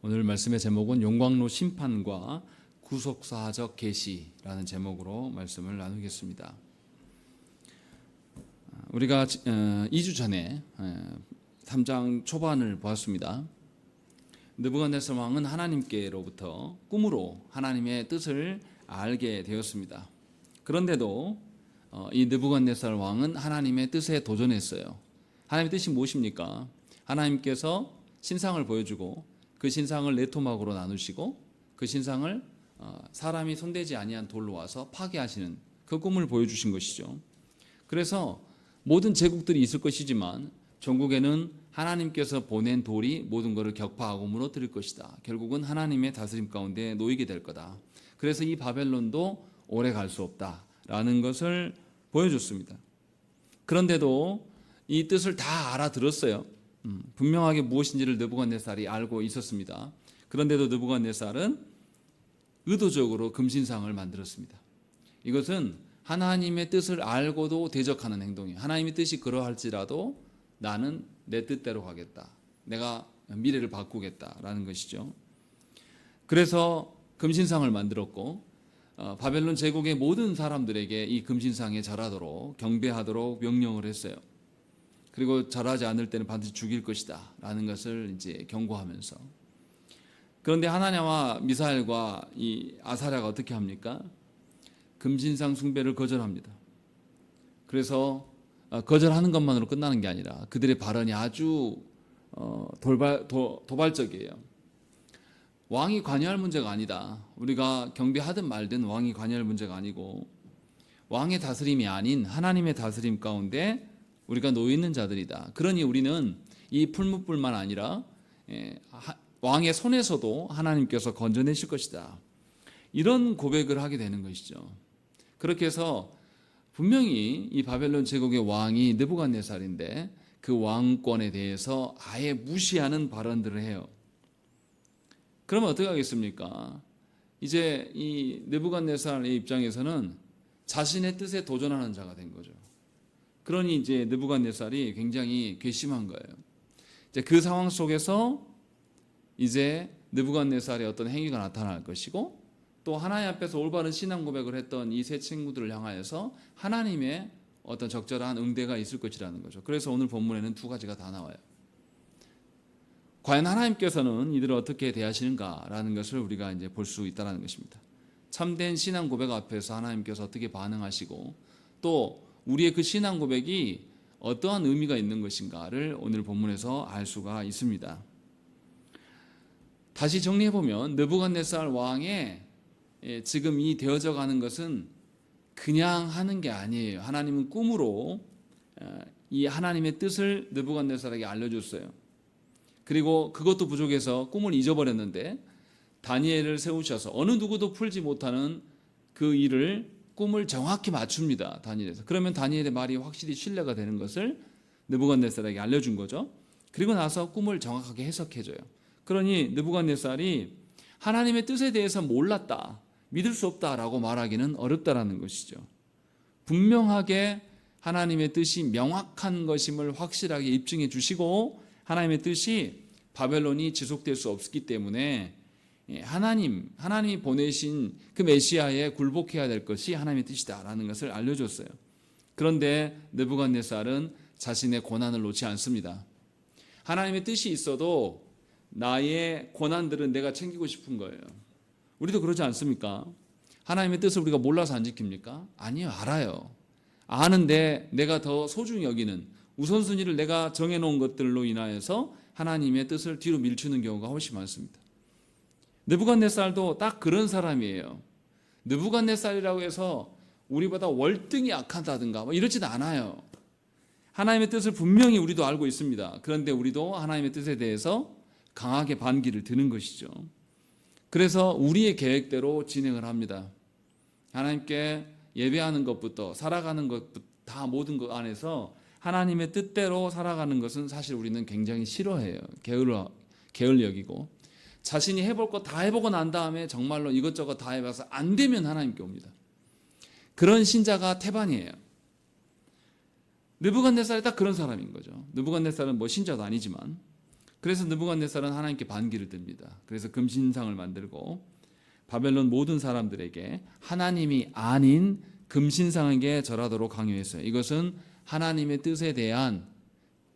오늘 말씀의 제목은 용광로 심판과 구속사적 계시라는 제목으로 말씀을 나누겠습니다. 우리가 2주 전에 3장 초반을 보았습니다. 느부갓네살 왕은 하나님께로부터 꿈으로 하나님의 뜻을 알게 되었습니다. 그런데도 이 느부갓네살 왕은 하나님의 뜻에 도전했어요. 하나님의 뜻이 무엇입니까? 하나님께서 신상을 보여주고 그 신상을 네 토막으로 나누시고 그 신상을 사람이 손대지 아니한 돌로 와서 파괴하시는 그 꿈을 보여주신 것이죠. 그래서 모든 제국들이 있을 것이지만 전국에는 하나님께서 보낸 돌이 모든 것을 격파하고 무너뜨릴 것이다. 결국은 하나님의 다스림 가운데 놓이게 될 거다. 그래서 이 바벨론도 오래 갈 수 없다라는 것을 보여줬습니다. 그런데도 이 뜻을 다 알아들었어요. 분명하게 무엇인지를 느부갓네살이 알고 있었습니다. 그런데도 느부갓네살은 의도적으로 금신상을 만들었습니다. 이것은 하나님의 뜻을 알고도 대적하는 행동이에요. 하나님의 뜻이 그러할지라도 나는 내 뜻대로 가겠다. 내가 미래를 바꾸겠다라는 것이죠. 그래서 금신상을 만들었고 바벨론 제국의 모든 사람들에게 이 금신상에 절하도록 경배하도록 명령을 했어요. 그리고 절하지 않을 때는 반드시 죽일 것이다 라는 것을 이제 경고하면서, 그런데 하나냐와 미사엘과 이 아사랴가 어떻게 합니까? 금신상 숭배를 거절합니다. 그래서 거절하는 것만으로 끝나는 게 아니라 그들의 발언이 아주 도발적이에요. 왕이 관여할 문제가 아니다. 우리가 경배하든 말든 왕이 관여할 문제가 아니고 왕의 다스림이 아닌 하나님의 다스림 가운데 우리가 놓여 있는 자들이다. 그러니 우리는 이 풀무불만 아니라 왕의 손에서도 하나님께서 건져내실 것이다. 이런 고백을 하게 되는 것이죠. 그렇게 해서 분명히 이 바벨론 제국의 왕이 느부갓네살인데 그 왕권에 대해서 아예 무시하는 발언들을 해요. 그러면 어떻게 하겠습니까? 이제 이 느부갓네살의 입장에서는 자신의 뜻에 도전하는 자가 된 거죠. 그러니 이제 느부갓네살이 굉장히 괘씸한 거예요. 이제 그 상황 속에서 이제 느부갓네살의 어떤 행위가 나타날 것이고, 또 하나님 앞에서 올바른 신앙 고백을 했던 이 세 친구들을 향하여서 하나님의 어떤 적절한 응대가 있을 것이라는 거죠. 그래서 오늘 본문에는 두 가지가 다 나와요. 과연 하나님께서는 이들을 어떻게 대하시는가라는 것을 우리가 이제 볼 수 있다는 것입니다. 참된 신앙 고백 앞에서 하나님께서 어떻게 반응하시고, 또 우리의 그 신앙 고백이 어떠한 의미가 있는 것인가를 오늘 본문에서 알 수가 있습니다. 다시 정리해보면 느부갓네살 왕의 지금 이 되어져 가는 것은 그냥 하는 게 아니에요. 하나님은 꿈으로 이 하나님의 뜻을 느부갓네살에게 알려줬어요. 그리고 그것도 부족해서 꿈을 잊어버렸는데 다니엘을 세우셔서 어느 누구도 풀지 못하는 그 일을 꿈을 정확히 맞춥니다. 다니엘에서. 그러면 다니엘의 말이 확실히 신뢰가 되는 것을 느부갓네살에게 알려준 거죠. 그리고 나서 꿈을 정확하게 해석해줘요. 그러니 느부갓네살이 하나님의 뜻에 대해서 몰랐다, 믿을 수 없다라고 말하기는 어렵다라는 것이죠. 분명하게 하나님의 뜻이 명확한 것임을 확실하게 입증해 주시고, 하나님의 뜻이 바벨론이 지속될 수 없기 때문에 하나님이 보내신 그 메시아에 굴복해야 될 것이 하나님의 뜻이다라는 것을 알려줬어요. 그런데 느부갓네살은 자신의 고난을 놓지 않습니다. 하나님의 뜻이 있어도 나의 고난들은 내가 챙기고 싶은 거예요. 우리도 그러지 않습니까? 하나님의 뜻을 우리가 몰라서 안 지킵니까? 아니요, 알아요. 아는데 내가 더 소중히 여기는 우선순위를 내가 정해놓은 것들로 인하여서 하나님의 뜻을 뒤로 밀치는 경우가 훨씬 많습니다. 느부갓네살도 딱 그런 사람이에요. 느부갓네살이라고 해서 우리보다 월등히 약하다든가 이러지도 않아요. 하나님의 뜻을 분명히 우리도 알고 있습니다. 그런데 우리도 하나님의 뜻에 대해서 강하게 반기를 드는 것이죠. 그래서 우리의 계획대로 진행을 합니다. 하나님께 예배하는 것부터 살아가는 것부터 다 모든 것 안에서 하나님의 뜻대로 살아가는 것은 사실 우리는 굉장히 싫어해요. 게을리 여기고, 자신이 해볼 거 다 해보고 난 다음에 정말로 이것저것 다 해봐서 안 되면 하나님께 옵니다. 그런 신자가 태반이에요. 느부갓네살이 딱 그런 사람인 거죠. 느부갓네살은 뭐 신자도 아니지만 그래서 느부갓네살은 하나님께 반기를 듭니다. 그래서 금신상을 만들고 바벨론 모든 사람들에게 하나님이 아닌 금신상에게 절하도록 강요했어요. 이것은 하나님의 뜻에 대한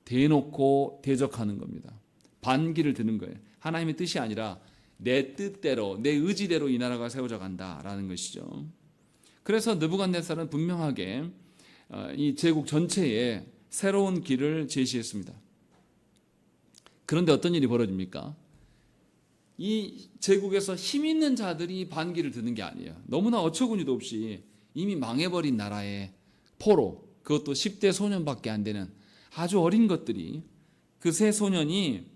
대놓고 대적하는 겁니다. 반기를 드는 거예요. 하나님의 뜻이 아니라 내 뜻대로, 내 의지대로 이 나라가 세워져 간다라는 것이죠. 그래서 느부갓네살은 분명하게 이 제국 전체에 새로운 길을 제시했습니다. 그런데 어떤 일이 벌어집니까? 이 제국에서 힘 있는 자들이 반기를 드는 게 아니에요. 너무나 어처구니도 없이 이미 망해버린 나라의 포로, 그것도 10대 소년밖에 안 되는 아주 어린 것들이, 그 세 소년이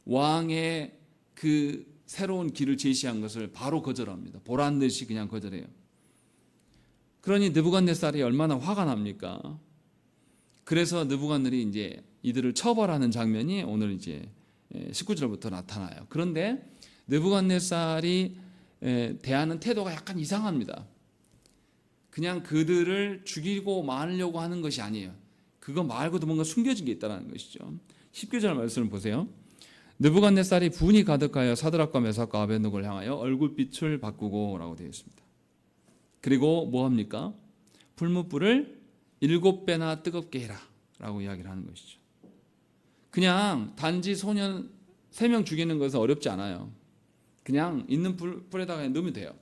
왕의 그 새로운 길을 제시한 것을 바로 거절합니다. 보란 듯이 그냥 거절해요. 그러니 느부갓네살이 얼마나 화가 납니까? 그래서 느부갓네살이 이제 이들을 처벌하는 장면이 오늘 이제 19절부터 나타나요. 그런데 느부갓네살이 대하는 태도가 약간 이상합니다. 그냥 그들을 죽이고 마려고 하는 것이 아니에요. 그거 말고도 뭔가 숨겨진 게 있다는 것이죠. 19절 말씀을 보세요. 느부갓네살이 분이 가득하여 사드락과 메삭과 아벳느고를 향하여 얼굴빛을 바꾸고 라고 되어 있습니다. 그리고 뭐 합니까? 풀무불을 7배나 뜨겁게 해라 라고 이야기를 하는 것이죠. 그냥 단지 소년 3명 죽이는 것은 어렵지 않아요. 그냥 있는 불에다가 넣으면 돼요.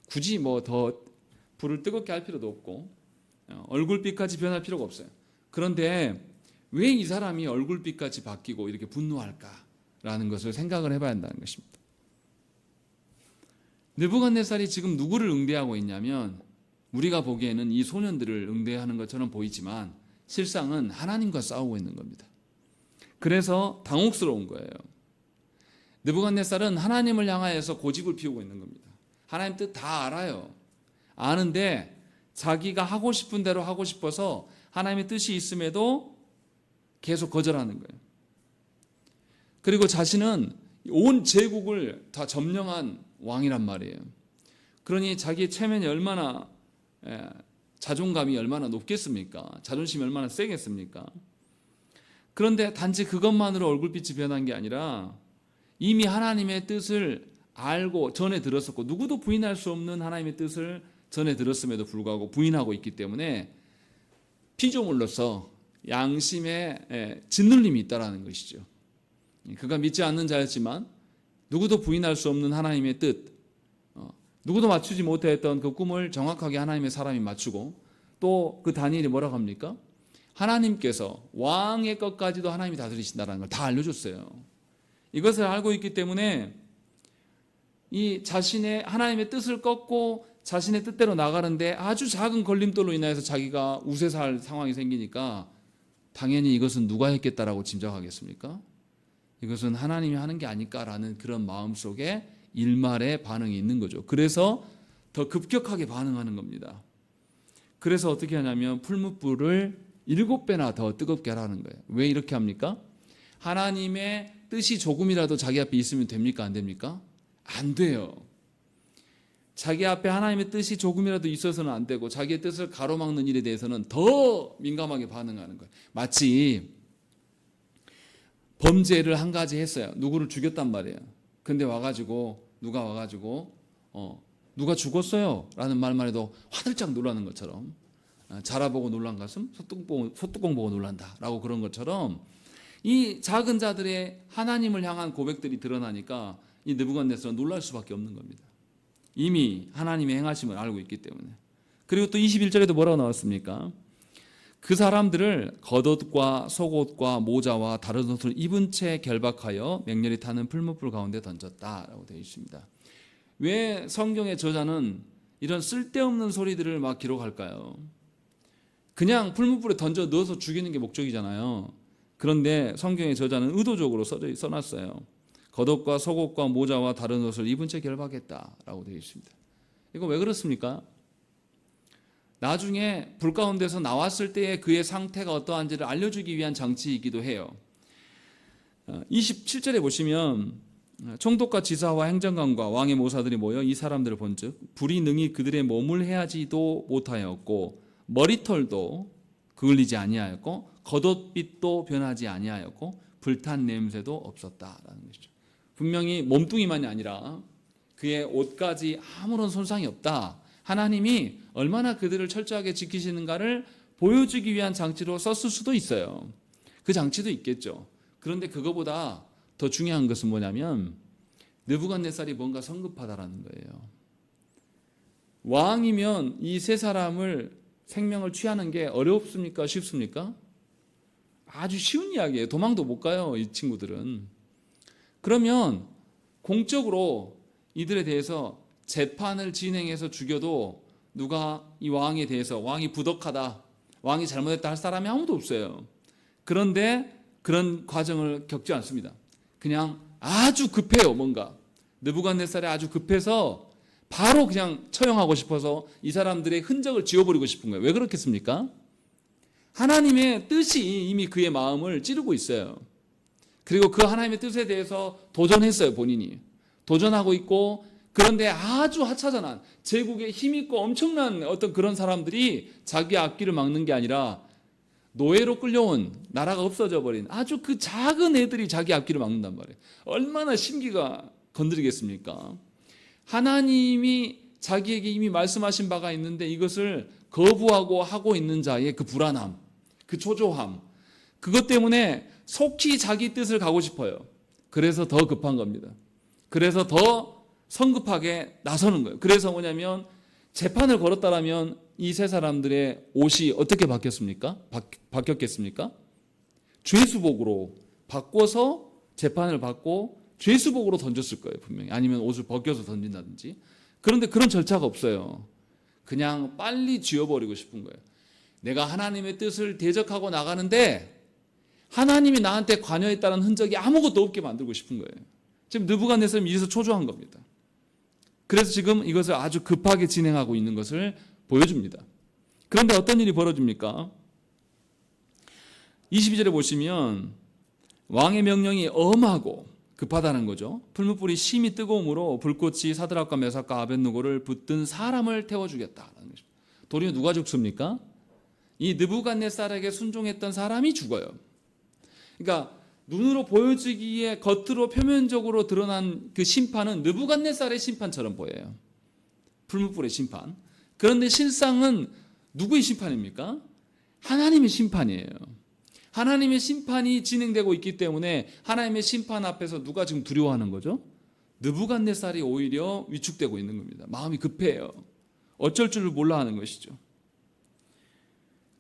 굳이 뭐 더 불을 뜨겁게 할 필요도 없고 얼굴빛까지 변할 필요가 없어요. 그런데 왜 이 사람이 얼굴빛까지 바뀌고 이렇게 분노할까라는 것을 생각을 해봐야 한다는 것입니다. 느부갓네살이 지금 누구를 응대하고 있냐면, 우리가 보기에는 이 소년들을 응대하는 것처럼 보이지만 실상은 하나님과 싸우고 있는 겁니다. 그래서 당혹스러운 거예요. 느부갓네살은 하나님을 향하여서 고집을 피우고 있는 겁니다. 하나님 뜻 다 알아요. 아는데 자기가 하고 싶은 대로 하고 싶어서 하나님의 뜻이 있음에도 계속 거절하는 거예요. 그리고 자신은 온 제국을 다 점령한 왕이란 말이에요. 그러니 자기의 체면이 얼마나 자존감이 얼마나 높겠습니까? 자존심이 얼마나 세겠습니까? 그런데 단지 그것만으로 얼굴빛이 변한 게 아니라 이미 하나님의 뜻을 알고 전에 들었었고, 누구도 부인할 수 없는 하나님의 뜻을 전에 들었음에도 불구하고 부인하고 있기 때문에 피조물로서 양심에 짓눌림이 있다라는 것이죠. 그가 믿지 않는 자였지만 누구도 부인할 수 없는 하나님의 뜻, 누구도 맞추지 못했던 그 꿈을 정확하게 하나님의 사람이 맞추고, 또 그 다니엘이 뭐라고 합니까? 하나님께서 왕의 것까지도 하나님이 다스리신다는 걸 다 알려줬어요. 이것을 알고 있기 때문에 이 자신의 하나님의 뜻을 꺾고 자신의 뜻대로 나가는데 아주 작은 걸림돌로 인해서 자기가 우세살 상황이 생기니까 당연히 이것은 누가 했겠다라고 짐작하겠습니까? 이것은 하나님이 하는 게 아닐까라는 그런 마음속에 일말의 반응이 있는 거죠. 그래서 더 급격하게 반응하는 겁니다. 그래서 어떻게 하냐면 풀무불을 7배나 더 뜨겁게 하라는 거예요. 왜 이렇게 합니까? 하나님의 뜻이 조금이라도 자기 앞에 있으면 됩니까? 안 됩니까? 안 돼요. 자기 앞에 하나님의 뜻이 조금이라도 있어서는 안 되고, 자기의 뜻을 가로막는 일에 대해서는 더 민감하게 반응하는 거예요. 마치 범죄를 한 가지 했어요. 누구를 죽였단 말이에요. 근데 누가 와가지고 누가 죽었어요 라는 말만 해도 화들짝 놀라는 것처럼, 자라보고 놀란 가슴 소뚜껑 보고 놀란다 라고 그런 것처럼, 이 작은 자들의 하나님을 향한 고백들이 드러나니까 이 느부갓네살은 놀랄 수밖에 없는 겁니다. 이미 하나님의 행하심을 알고 있기 때문에. 그리고 또 21절에도 뭐라고 나왔습니까? 그 사람들을 겉옷과 속옷과 모자와 다른 옷을 입은 채 결박하여 맹렬히 타는 풀무불 가운데 던졌다라고 되어 있습니다. 왜 성경의 저자는 이런 쓸데없는 소리들을 막 기록할까요? 그냥 풀무불에 던져 넣어서 죽이는 게 목적이잖아요. 그런데 성경의 저자는 의도적으로 써놨어요. 겉옷과 속옷과 모자와 다른 옷을 입은 채 결박했다라고 되어 있습니다. 이거 왜 그렇습니까? 나중에 불 가운데서 나왔을 때의 그의 상태가 어떠한지를 알려주기 위한 장치이기도 해요. 27절에 보시면 총독과 지사와 행정관과 왕의 모사들이 모여 이 사람들을 본즉 불이 능히 그들의 몸을 해하지도 못하였고, 머리털도 그을리지 아니하였고, 겉옷빛도 변하지 아니하였고, 불탄 냄새도 없었다라는 것이죠. 분명히 몸뚱이만이 아니라 그의 옷까지 아무런 손상이 없다. 하나님이 얼마나 그들을 철저하게 지키시는가를 보여주기 위한 장치로 썼을 수도 있어요. 그 장치도 있겠죠. 그런데 그거보다 더 중요한 것은 뭐냐면 느부갓네살이 뭔가 성급하다라는 거예요. 왕이면 이 세 사람을 생명을 취하는 게 어렵습니까? 쉽습니까? 아주 쉬운 이야기예요. 도망도 못 가요, 이 친구들은. 그러면 공적으로 이들에 대해서 재판을 진행해서 죽여도 누가 이 왕에 대해서 왕이 부덕하다, 왕이 잘못했다 할 사람이 아무도 없어요. 그런데 그런 과정을 겪지 않습니다. 그냥 아주 급해요, 뭔가. 느부갓네살이 아주 급해서 바로 그냥 처형하고 싶어서 이 사람들의 흔적을 지워버리고 싶은 거예요. 왜 그렇겠습니까? 하나님의 뜻이 이미 그의 마음을 찌르고 있어요. 그리고 그 하나님의 뜻에 대해서 도전했어요, 본인이. 도전하고 있고, 그런데 아주 하찮은 제국에 힘있고 엄청난 어떤 그런 사람들이 자기 앞길을 막는 게 아니라 노예로 끌려온, 나라가 없어져 버린 아주 그 작은 애들이 자기 앞길을 막는단 말이에요. 얼마나 심기가 건드리겠습니까? 하나님이 자기에게 이미 말씀하신 바가 있는데 이것을 거부하고 하고 있는 자의 그 불안함, 그 초조함, 그것 때문에 속히 자기 뜻을 가고 싶어요. 그래서 더 급한 겁니다. 그래서 더 성급하게 나서는 거예요. 그래서 뭐냐면 재판을 걸었다라면 이 세 사람들의 옷이 어떻게 바뀌었겠습니까? 죄수복으로 바꿔서 재판을 받고 죄수복으로 던졌을 거예요, 분명히. 아니면 옷을 벗겨서 던진다든지. 그런데 그런 절차가 없어요. 그냥 빨리 지워버리고 싶은 거예요. 내가 하나님의 뜻을 대적하고 나가는데 하나님이 나한테 관여했다는 흔적이 아무것도 없게 만들고 싶은 거예요. 지금 느부갓네살은 이래서 초조한 겁니다. 그래서 지금 이것을 아주 급하게 진행하고 있는 것을 보여줍니다. 그런데 어떤 일이 벌어집니까? 22절에 보시면 왕의 명령이 엄하고 급하다는 거죠. 풀무불이 심히 뜨거움으로 불꽃이 사드락과 메삭과 아벳느고를 붙든 사람을 태워주겠다라는 것입니다. 도리어 누가 죽습니까? 이 느부갓네살에게 순종했던 사람이 죽어요. 그러니까 눈으로 보여지기에 겉으로 표면적으로 드러난 그 심판은 느부갓네살의 심판처럼 보여요. 풀무불의 심판. 그런데 실상은 누구의 심판입니까? 하나님의 심판이에요. 하나님의 심판이 진행되고 있기 때문에 하나님의 심판 앞에서 누가 지금 두려워하는 거죠? 느부갓네살이 오히려 위축되고 있는 겁니다. 마음이 급해요. 어쩔 줄을 몰라 하는 것이죠.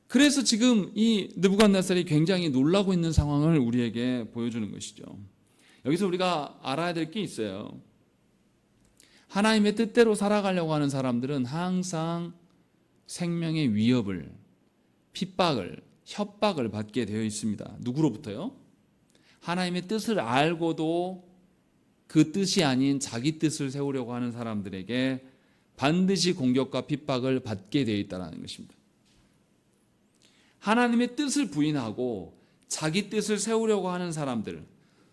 그래서 지금 이 느부갓네살이 굉장히 놀라고 있는 상황을 우리에게 보여주는 것이죠. 여기서 우리가 알아야 될 게 있어요. 하나님의 뜻대로 살아가려고 하는 사람들은 항상 생명의 위협을, 핍박을, 협박을 받게 되어 있습니다. 누구로부터요? 하나님의 뜻을 알고도 그 뜻이 아닌 자기 뜻을 세우려고 하는 사람들에게 반드시 공격과 핍박을 받게 되어 있다는 것입니다. 하나님의 뜻을 부인하고 자기 뜻을 세우려고 하는 사람들,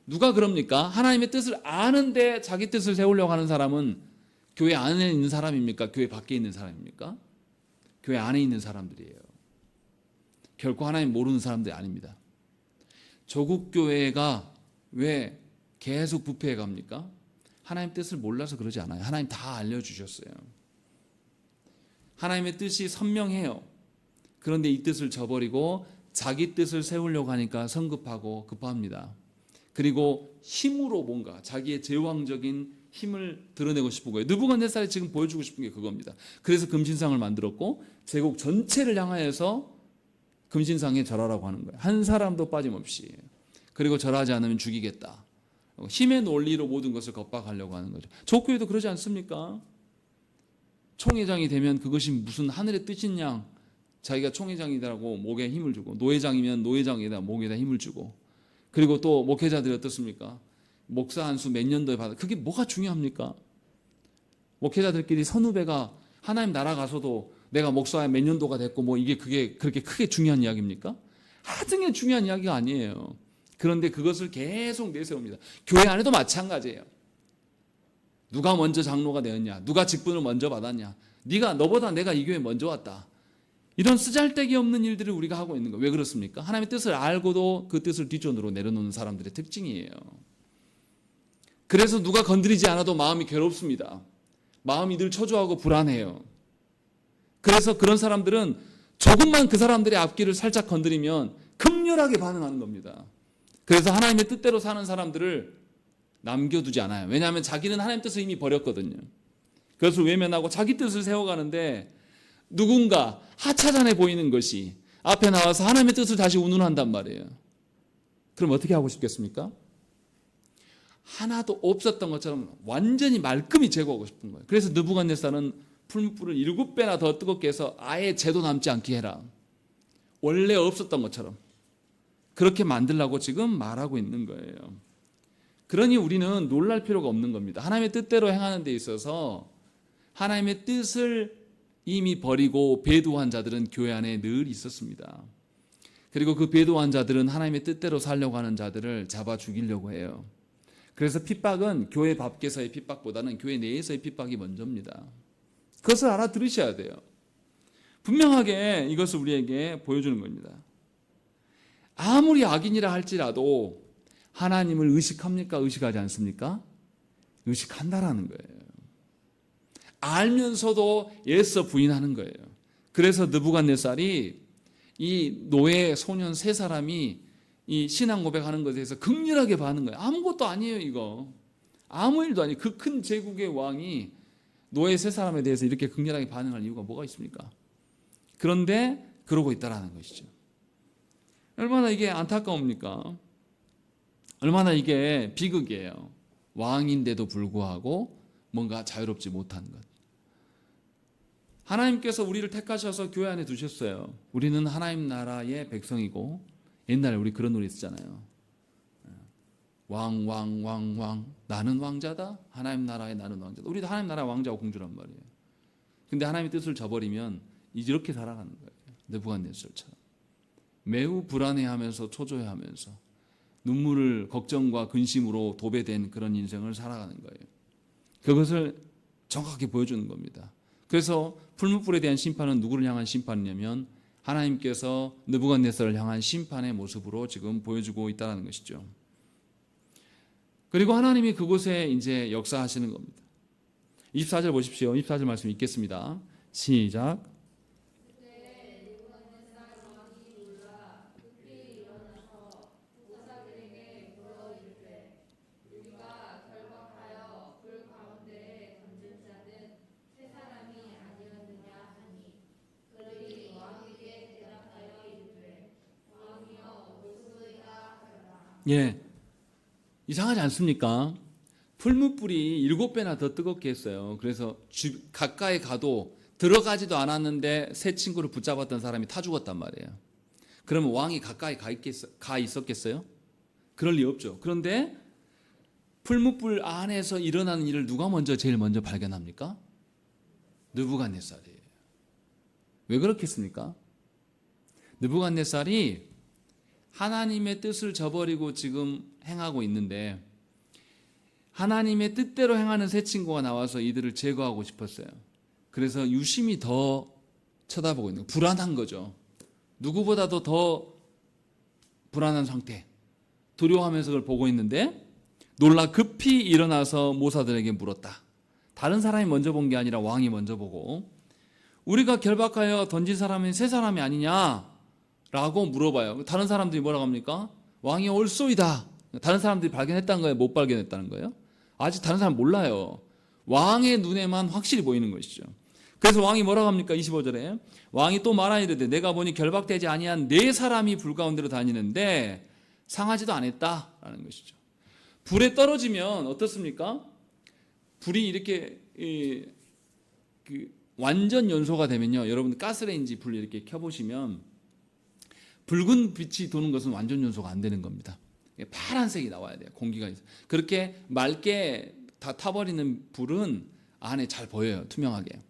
누가 그럽니까? 하나님의 뜻을 아는데 자기 뜻을 세우려고 하는 사람은 교회 안에 있는 사람입니까? 교회 밖에 있는 사람입니까? 교회 안에 있는 사람들이에요. 결코 하나님 모르는 사람들이 아닙니다. 조국 교회가 왜 계속 부패해 갑니까? 하나님 뜻을 몰라서 그러지 않아요. 하나님 다 알려주셨어요. 하나님의 뜻이 선명해요. 그런데 이 뜻을 저버리고 자기 뜻을 세우려고 하니까 성급하고 급합니다. 그리고 힘으로 뭔가 자기의 제왕적인 힘을 드러내고 싶은 거예요. 느부갓네살이 지금 보여주고 싶은 게 그겁니다. 그래서 금신상을 만들었고 제국 전체를 향하여서 금신상에 절하라고 하는 거예요. 한 사람도 빠짐없이. 그리고 절하지 않으면 죽이겠다. 힘의 논리로 모든 것을 겁박하려고 하는 거죠. 조교회도 그러지 않습니까? 총회장이 되면 그것이 무슨 하늘의 뜻인 양 자기가 총회장이라고 목에 힘을 주고, 노회장이면 노회장에다 목에다 힘을 주고, 그리고 또 목회자들이 어떻습니까? 목사 한 수 몇 년도에 받아. 그게 뭐가 중요합니까? 목회자들끼리 선후배가 하나님 나라 가서도 내가 목사 몇 년도가 됐고 뭐 이게 그게 그렇게 크게 중요한 이야기입니까? 하등의 중요한 이야기가 아니에요. 그런데 그것을 계속 내세웁니다. 교회 안에도 마찬가지예요. 누가 먼저 장로가 되었냐? 누가 직분을 먼저 받았냐? 너보다 내가 이 교회 먼저 왔다. 이런 쓰잘데기 없는 일들을 우리가 하고 있는 거예요. 왜 그렇습니까? 하나님의 뜻을 알고도 그 뜻을 뒷전으로 내려놓는 사람들의 특징이에요. 그래서 누가 건드리지 않아도 마음이 괴롭습니다. 마음이 늘 초조하고 불안해요. 그래서 그런 사람들은 조금만 그 사람들의 앞길을 살짝 건드리면 극렬하게 반응하는 겁니다. 그래서 하나님의 뜻대로 사는 사람들을 남겨두지 않아요. 왜냐하면 자기는 하나님 뜻을 이미 버렸거든요. 그것을 외면하고 자기 뜻을 세워가는데 누군가 하차전에 보이는 것이 앞에 나와서 하나님의 뜻을 다시 운운한단 말이에요. 그럼 어떻게 하고 싶겠습니까? 하나도 없었던 것처럼 완전히 말끔히 제거하고 싶은 거예요. 그래서 느부갓네살은 풀무불을 7배나 더 뜨겁게 해서 아예 재도 남지 않게 해라. 원래 없었던 것처럼 그렇게 만들라고 지금 말하고 있는 거예요. 그러니 우리는 놀랄 필요가 없는 겁니다. 하나님의 뜻대로 행하는 데 있어서 하나님의 뜻을 이미 버리고 배도한 자들은 교회 안에 늘 있었습니다. 그리고 그 배도한 자들은 하나님의 뜻대로 살려고 하는 자들을 잡아 죽이려고 해요. 그래서 핍박은 교회 밖에서의 핍박보다는 교회 내에서의 핍박이 먼저입니다. 그것을 알아들으셔야 돼요. 분명하게 이것을 우리에게 보여주는 겁니다. 아무리 악인이라 할지라도 하나님을 의식합니까? 의식하지 않습니까? 의식한다라는 거예요. 알면서도 애써 부인하는 거예요. 그래서 느부갓네살이 이 노예 소년 세 사람이 이 신앙 고백하는 것에 대해서 극렬하게 반응한 거예요. 아무것도 아니에요, 이거. 아무 일도 아니에요. 그 큰 제국의 왕이 노예 세 사람에 대해서 이렇게 극렬하게 반응할 이유가 뭐가 있습니까? 그런데 그러고 있다라는 것이죠. 얼마나 이게 안타까웁니까? 얼마나 이게 비극이에요. 왕인데도 불구하고 뭔가 자유롭지 못한 것. 하나님께서 우리를 택하셔서 교회 안에 두셨어요. 우리는 하나님 나라의 백성이고, 옛날에 우리 그런 노래 있었잖아요. 왕 나는 왕자다. 하나님 나라의 나는 왕자다. 우리도 하나님 나라의 왕자와 공주란 말이에요. 근데 하나님의 뜻을 저버리면 이렇게 살아가는 거예요. 느부갓네살처럼 매우 불안해하면서 초조해하면서 눈물을 걱정과 근심으로 도배된 그런 인생을 살아가는 거예요. 그것을 정확하게 보여주는 겁니다. 그래서 풀무불에 대한 심판은 누구를 향한 심판이냐면 하나님께서 느부갓네살을 향한 심판의 모습으로 지금 보여주고 있다는 것이죠. 그리고 하나님이 그곳에 이제 역사하시는 겁니다. 24절 보십시오. 24절 말씀 읽겠습니다. 시작. 예, 이상하지 않습니까? 풀무불이 7배나 더 뜨겁게 했어요. 그래서 가까이 가도 들어가지도 않았는데 새 친구를 붙잡았던 사람이 타 죽었단 말이에요. 그러면 왕이 가까이 가 있었겠어요? 그럴 리 없죠. 그런데 풀무불 안에서 일어나는 일을 누가 제일 먼저 발견합니까? 느부갓네살이에요. 왜 그렇겠습니까? 느부갓네살이 하나님의 뜻을 저버리고 지금 행하고 있는데 하나님의 뜻대로 행하는 새 친구가 나와서 이들을 제거하고 싶었어요. 그래서 유심히 더 쳐다보고 있는 거예요. 불안한 거죠. 누구보다도 더 불안한 상태. 두려워하면서 그걸 보고 있는데 놀라 급히 일어나서 모사들에게 물었다. 다른 사람이 먼저 본 게 아니라 왕이 먼저 보고 우리가 결박하여 던진 사람은 세 사람이 아니냐? 라고 물어봐요. 다른 사람들이 뭐라고 합니까? 왕이 올소이다. 다른 사람들이 발견했다는 거예요? 못 발견했다는 거예요? 아직 다른 사람 몰라요. 왕의 눈에만 확실히 보이는 것이죠. 그래서 왕이 뭐라고 합니까? 25절에 왕이 또 말하이르되 내가 보니 결박되지 아니한 4사람이 불 가운데로 다니는데 상하지도 않았다라는 것이죠. 불에 떨어지면 어떻습니까? 불이 이렇게 완전 연소가 되면요, 여러분 가스레인지 불 이렇게 켜보시면 붉은 빛이 도는 것은 완전 연소가 안 되는 겁니다. 파란색이 나와야 돼요. 공기가 있어. 그렇게 맑게 다 타버리는 불은 안에 잘 보여요. 투명하게.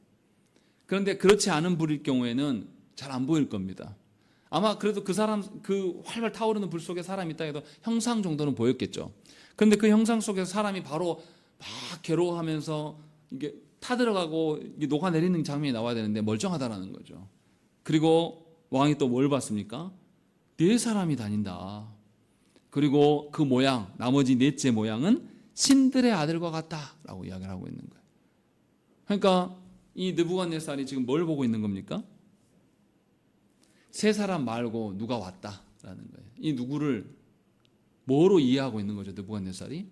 그런데 그렇지 않은 불일 경우에는 잘 안 보일 겁니다. 아마 그래도 그 활발 타오르는 불 속에 사람이 있다 해도 형상 정도는 보였겠죠. 그런데 그 형상 속에서 사람이 바로 막 괴로워하면서 이게 타들어가고 녹아내리는 장면이 나와야 되는데 멀쩡하다라는 거죠. 그리고 왕이 또 뭘 봤습니까? 네 사람이 다닌다. 그리고 그 모양, 나머지 넷째 모양은 신들의 아들과 같다라고 이야기를 하고 있는 거예요. 그러니까 이 느부갓네살이 지금 뭘 보고 있는 겁니까? 세 사람 말고 누가 왔다라는 거예요. 이 누구를 뭐로 이해하고 있는 거죠? 느부갓네살이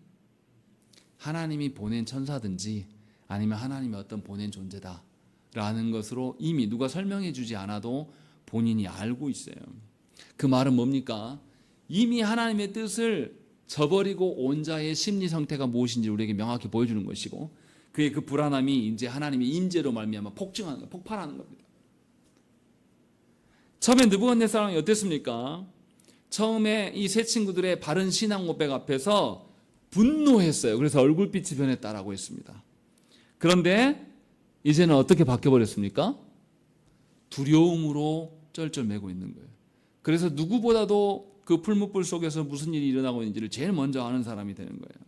하나님이 보낸 천사든지 아니면 하나님의 어떤 보낸 존재다라는 것으로 이미 누가 설명해 주지 않아도 본인이 알고 있어요. 그 말은 뭡니까? 이미 하나님의 뜻을 저버리고 온 자의 심리 상태가 무엇인지 우리에게 명확히 보여주는 것이고, 그의 그 불안함이 이제 하나님의 임재로 말미암아 폭증하는 거, 폭발하는 겁니다. 처음에 느부갓네살이 어땠습니까? 처음에 이 세 친구들의 바른 신앙 고백 앞에서 분노했어요. 그래서 얼굴빛이 변했다라고 했습니다. 그런데 이제는 어떻게 바뀌어버렸습니까? 두려움으로 쩔쩔매고 있는 거예요. 그래서 누구보다도 그 풀무불 속에서 무슨 일이 일어나고 있는지를 제일 먼저 아는 사람이 되는 거예요.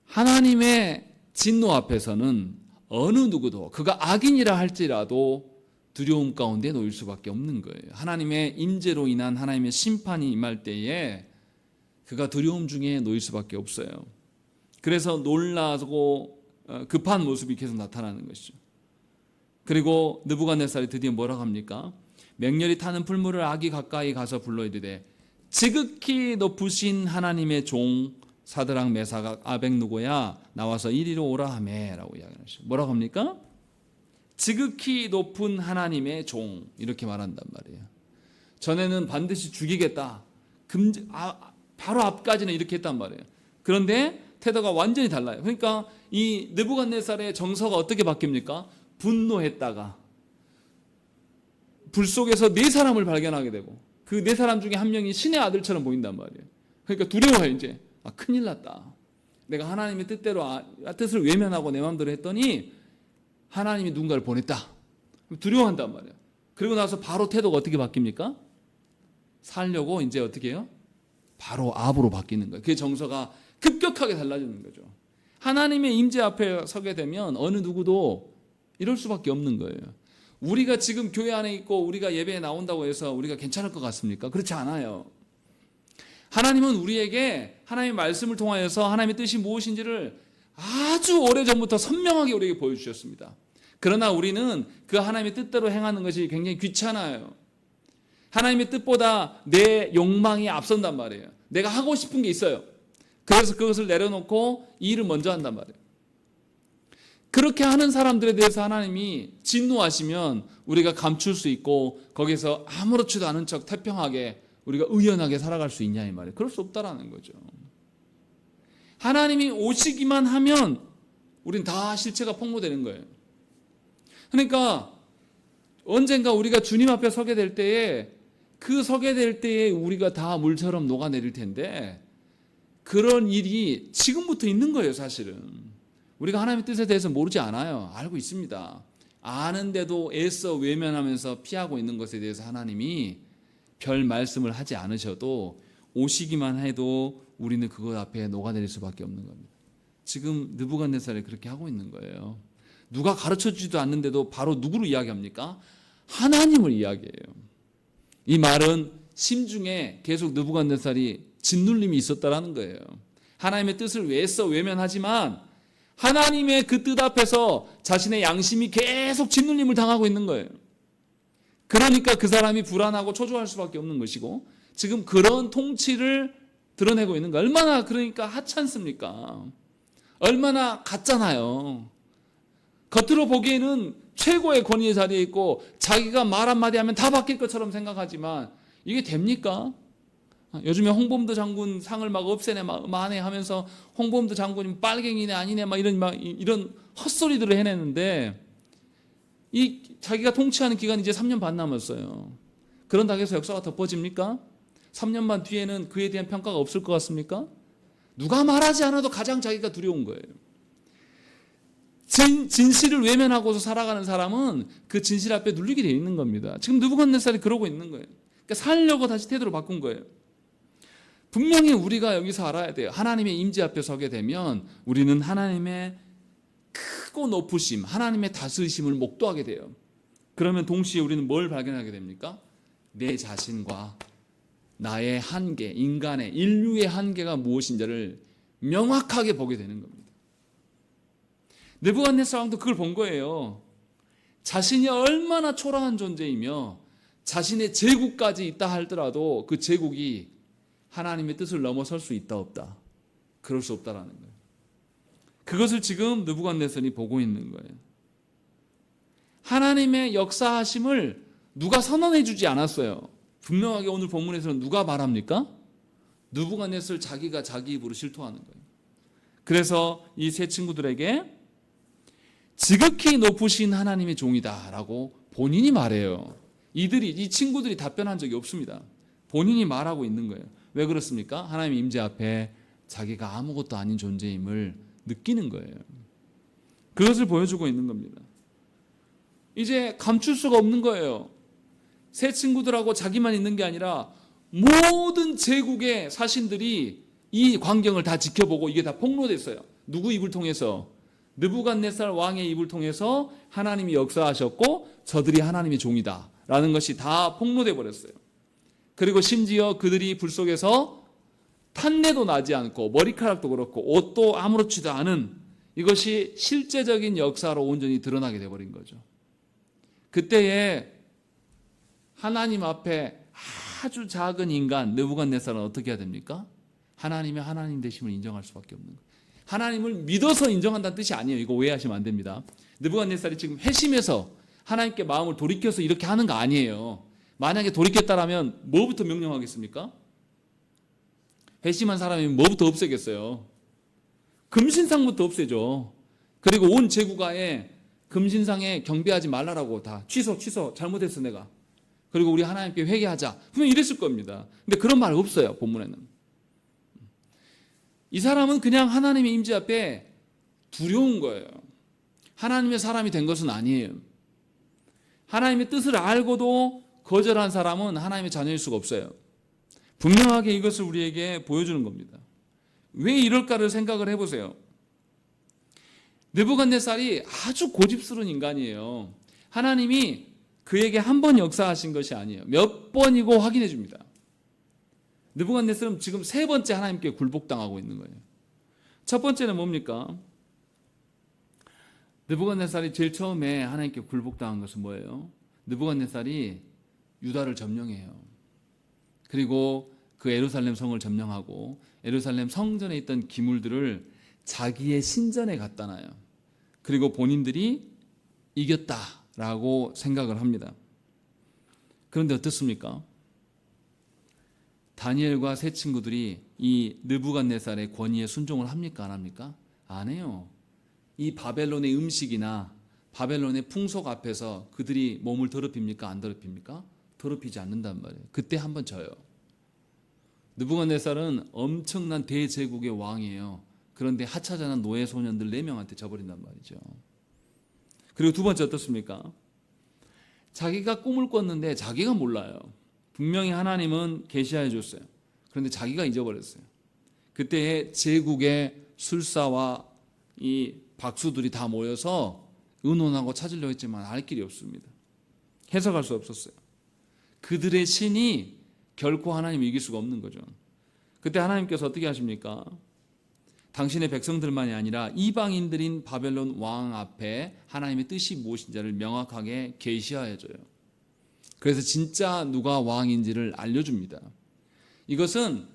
하나님의 진노 앞에서는 어느 누구도 그가 악인이라 할지라도 두려움 가운데 놓일 수밖에 없는 거예요. 하나님의 임재로 인한 하나님의 심판이 임할 때에 그가 두려움 중에 놓일 수밖에 없어요. 그래서 놀라고 급한 모습이 계속 나타나는 것이죠. 그리고 느부갓네살이 드디어 뭐라고 합니까? 맹렬히 타는 풀무를 악이 가까이 가서 불러 이르되 지극히 높으신 하나님의 종 사드락 메사각 아벳느고야 나와서 이리로 오라 하매라고 이야기하시죠. 뭐라고 합니까? 지극히 높은 하나님의 종, 이렇게 말한단 말이에요. 전에는 반드시 죽이겠다, 바로 앞까지는 이렇게 했단 말이에요. 그런데 태도가 완전히 달라요. 그러니까 이 느부갓네살의 정서가 어떻게 바뀝니까? 분노했다가 불 속에서 네 사람을 발견하게 되고 그 네 사람 중에 한 명이 신의 아들처럼 보인단 말이에요. 그러니까 두려워요. 이제 큰일 났다. 내가 하나님의 뜻대로 뜻을 외면하고 내 마음대로 했더니 하나님이 누군가를 보냈다. 두려워한단 말이에요. 그리고 나서 바로 태도가 어떻게 바뀝니까? 살려고 이제 어떻게 해요? 바로 압으로 바뀌는 거예요. 그 정서가 급격하게 달라지는 거죠. 하나님의 임재 앞에 서게 되면 어느 누구도 이럴 수밖에 없는 거예요. 우리가 지금 교회 안에 있고 우리가 예배에 나온다고 해서 우리가 괜찮을 것 같습니까? 그렇지 않아요. 하나님은 우리에게 하나님의 말씀을 통하여서 하나님의 뜻이 무엇인지를 아주 오래전부터 선명하게 우리에게 보여주셨습니다. 그러나 우리는 그 하나님의 뜻대로 행하는 것이 굉장히 귀찮아요. 하나님의 뜻보다 내 욕망이 앞선단 말이에요. 내가 하고 싶은 게 있어요. 그래서 그것을 내려놓고 이 일을 먼저 한단 말이에요. 그렇게 하는 사람들에 대해서 하나님이 진노하시면 우리가 감출 수 있고 거기서 아무렇지도 않은 척 태평하게 우리가 의연하게 살아갈 수 있냐 이 말이에요. 그럴 수 없다라는 거죠. 하나님이 오시기만 하면 우린 다 실체가 폭로되는 거예요. 그러니까 언젠가 우리가 주님 앞에 서게 될 때에 그 서게 될 때에 우리가 다 물처럼 녹아내릴 텐데 그런 일이 지금부터 있는 거예요. 사실은 우리가 하나님의 뜻에 대해서 모르지 않아요. 알고 있습니다. 아는데도 애써 외면하면서 피하고 있는 것에 대해서 하나님이 별 말씀을 하지 않으셔도 오시기만 해도 우리는 그것 앞에 녹아내릴 수밖에 없는 겁니다. 지금 느부갓네살이 그렇게 하고 있는 거예요. 누가 가르쳐주지도 않는데도 바로 누구를 이야기합니까? 하나님을 이야기해요. 이 말은 심중에 계속 느부갓네살이 짓눌림이 있었다라는 거예요. 하나님의 뜻을 애써 외면하지만 하나님의 그 뜻 앞에서 자신의 양심이 계속 짓눌림을 당하고 있는 거예요. 그러니까 그 사람이 불안하고 초조할 수밖에 없는 것이고 지금 그런 통치를 드러내고 있는 거 얼마나 그러니까 하찮습니까? 얼마나 같잖아요. 겉으로 보기에는 최고의 권위의 자리에 있고 자기가 말 한마디 하면 다 바뀔 것처럼 생각하지만 이게 됩니까? 요즘에 홍범도 장군 상을 막 없애네 마네 하면서 홍범도 장군이 빨갱이네 아니네 막 이런 헛소리들을 해내는데 이 자기가 통치하는 기간이 이제 3년 반 남았어요. 그런다고 해서 역사가 덮어집니까? 3년 반 뒤에는 그에 대한 평가가 없을 것 같습니까? 누가 말하지 않아도 가장 자기가 두려운 거예요. 진실을 외면하고서 살아가는 사람은 그 진실 앞에 눌리게 되어 있는 겁니다. 지금 느부갓네살이 그러고 있는 거예요. 그러니까 살려고 다시 태도를 바꾼 거예요. 분명히 우리가 여기서 알아야 돼요. 하나님의 임재 앞에 서게 되면 우리는 하나님의 크고 높으심, 하나님의 다스리심을 목도하게 돼요. 그러면 동시에 우리는 뭘 발견하게 됩니까? 내 자신과 나의 한계, 인간의 인류의 한계가 무엇인지를 명확하게 보게 되는 겁니다. 느부갓네살 왕도 그걸 본 거예요. 자신이 얼마나 초라한 존재이며 자신의 제국까지 있다 할더라도 그 제국이 하나님의 뜻을 넘어설 수 있다 없다? 그럴 수 없다라는 거예요. 그것을 지금 느부갓네살이 보고 있는 거예요. 하나님의 역사하심을 누가 선언해 주지 않았어요. 분명하게 오늘 본문에서는 누가 말합니까? 느부갓네살 자기가 자기 입으로 실토하는 거예요. 그래서 이 세 친구들에게 지극히 높으신 하나님의 종이다라고 본인이 말해요. 이 친구들이 답변한 적이 없습니다. 본인이 말하고 있는 거예요. 왜 그렇습니까? 하나님의 임재 앞에 자기가 아무것도 아닌 존재임을 느끼는 거예요. 그것을 보여주고 있는 겁니다. 이제 감출 수가 없는 거예요. 세 친구들하고 자기만 있는 게 아니라 모든 제국의 사신들이 이 광경을 다 지켜보고 이게 다 폭로됐어요. 누구 입을 통해서? 느부갓네살 왕의 입을 통해서 하나님이 역사하셨고 저들이 하나님의 종이다 라는 것이 다 폭로돼 버렸어요. 그리고 심지어 그들이 불 속에서 탄내도 나지 않고 머리카락도 그렇고 옷도 아무렇지도 않은 이것이 실제적인 역사로 온전히 드러나게 돼버린 거죠. 그때에 하나님 앞에 아주 작은 인간 느부갓네살은 어떻게 해야 됩니까? 하나님의 하나님 되심을 인정할 수밖에 없는 거예요. 하나님을 믿어서 인정한다는 뜻이 아니에요. 이거 오해하시면 안 됩니다. 느부갓네살이 지금 회심해서 하나님께 마음을 돌이켜서 이렇게 하는 거 아니에요. 만약에 돌이켰다라면 뭐부터 명령하겠습니까? 회심한 사람이 뭐부터 없애겠어요? 금신상부터 없애죠. 그리고 온 제국아에 금신상에 경배하지 말라라고 다 취소 잘못했어 내가. 그리고 우리 하나님께 회개하자. 분명 이랬을 겁니다. 근데 그런 말 없어요. 본문에는. 이 사람은 그냥 하나님의 임재 앞에 두려운 거예요. 하나님의 사람이 된 것은 아니에요. 하나님의 뜻을 알고도 거절한 사람은 하나님의 자녀일 수가 없어요. 분명하게 이것을 우리에게 보여주는 겁니다. 왜 이럴까를 생각을 해보세요. 느부갓네살이 아주 고집스러운 인간이에요. 하나님이 그에게 한 번 역사하신 것이 아니에요. 몇 번이고 확인해 줍니다. 느부갓네살은 지금 세 번째 하나님께 굴복당하고 있는 거예요. 첫 번째는 뭡니까? 느부갓네살이 제일 처음에 하나님께 굴복당한 것은 뭐예요? 느부갓네살이 유다를 점령해요. 그리고 그 예루살렘 성을 점령하고 예루살렘 성전에 있던 기물들을 자기의 신전에 갖다 놔요. 그리고 본인들이 이겼다라고 생각을 합니다. 그런데 어떻습니까? 다니엘과 세 친구들이 이 느부갓네살의 권위에 순종을 합니까? 안 합니까? 안 해요. 이 바벨론의 음식이나 바벨론의 풍속 앞에서 그들이 몸을 더럽힙니까? 안 더럽힙니까? 더럽히지 않는단 말이에요. 그때 한번 져요. 느부갓네살은 엄청난 대제국의 왕이에요. 그런데 하찮은 노예 소년들 4명한테 져버린단 말이죠. 그리고 두 번째 어떻습니까? 자기가 꿈을 꿨는데 자기가 몰라요. 분명히 하나님은 계시해 줬어요. 그런데 자기가 잊어버렸어요. 그때의 제국의 술사와 이 박수들이 다 모여서 의논하고 찾으려고 했지만 알 길이 없습니다. 해석할 수 없었어요. 그들의 신이 결코 하나님을 이길 수가 없는 거죠. 그때 하나님께서 어떻게 하십니까? 당신의 백성들만이 아니라 이방인들인 바벨론 왕 앞에 하나님의 뜻이 무엇인지를 명확하게 계시하여 줘요. 그래서 진짜 누가 왕인지를 알려줍니다. 이것은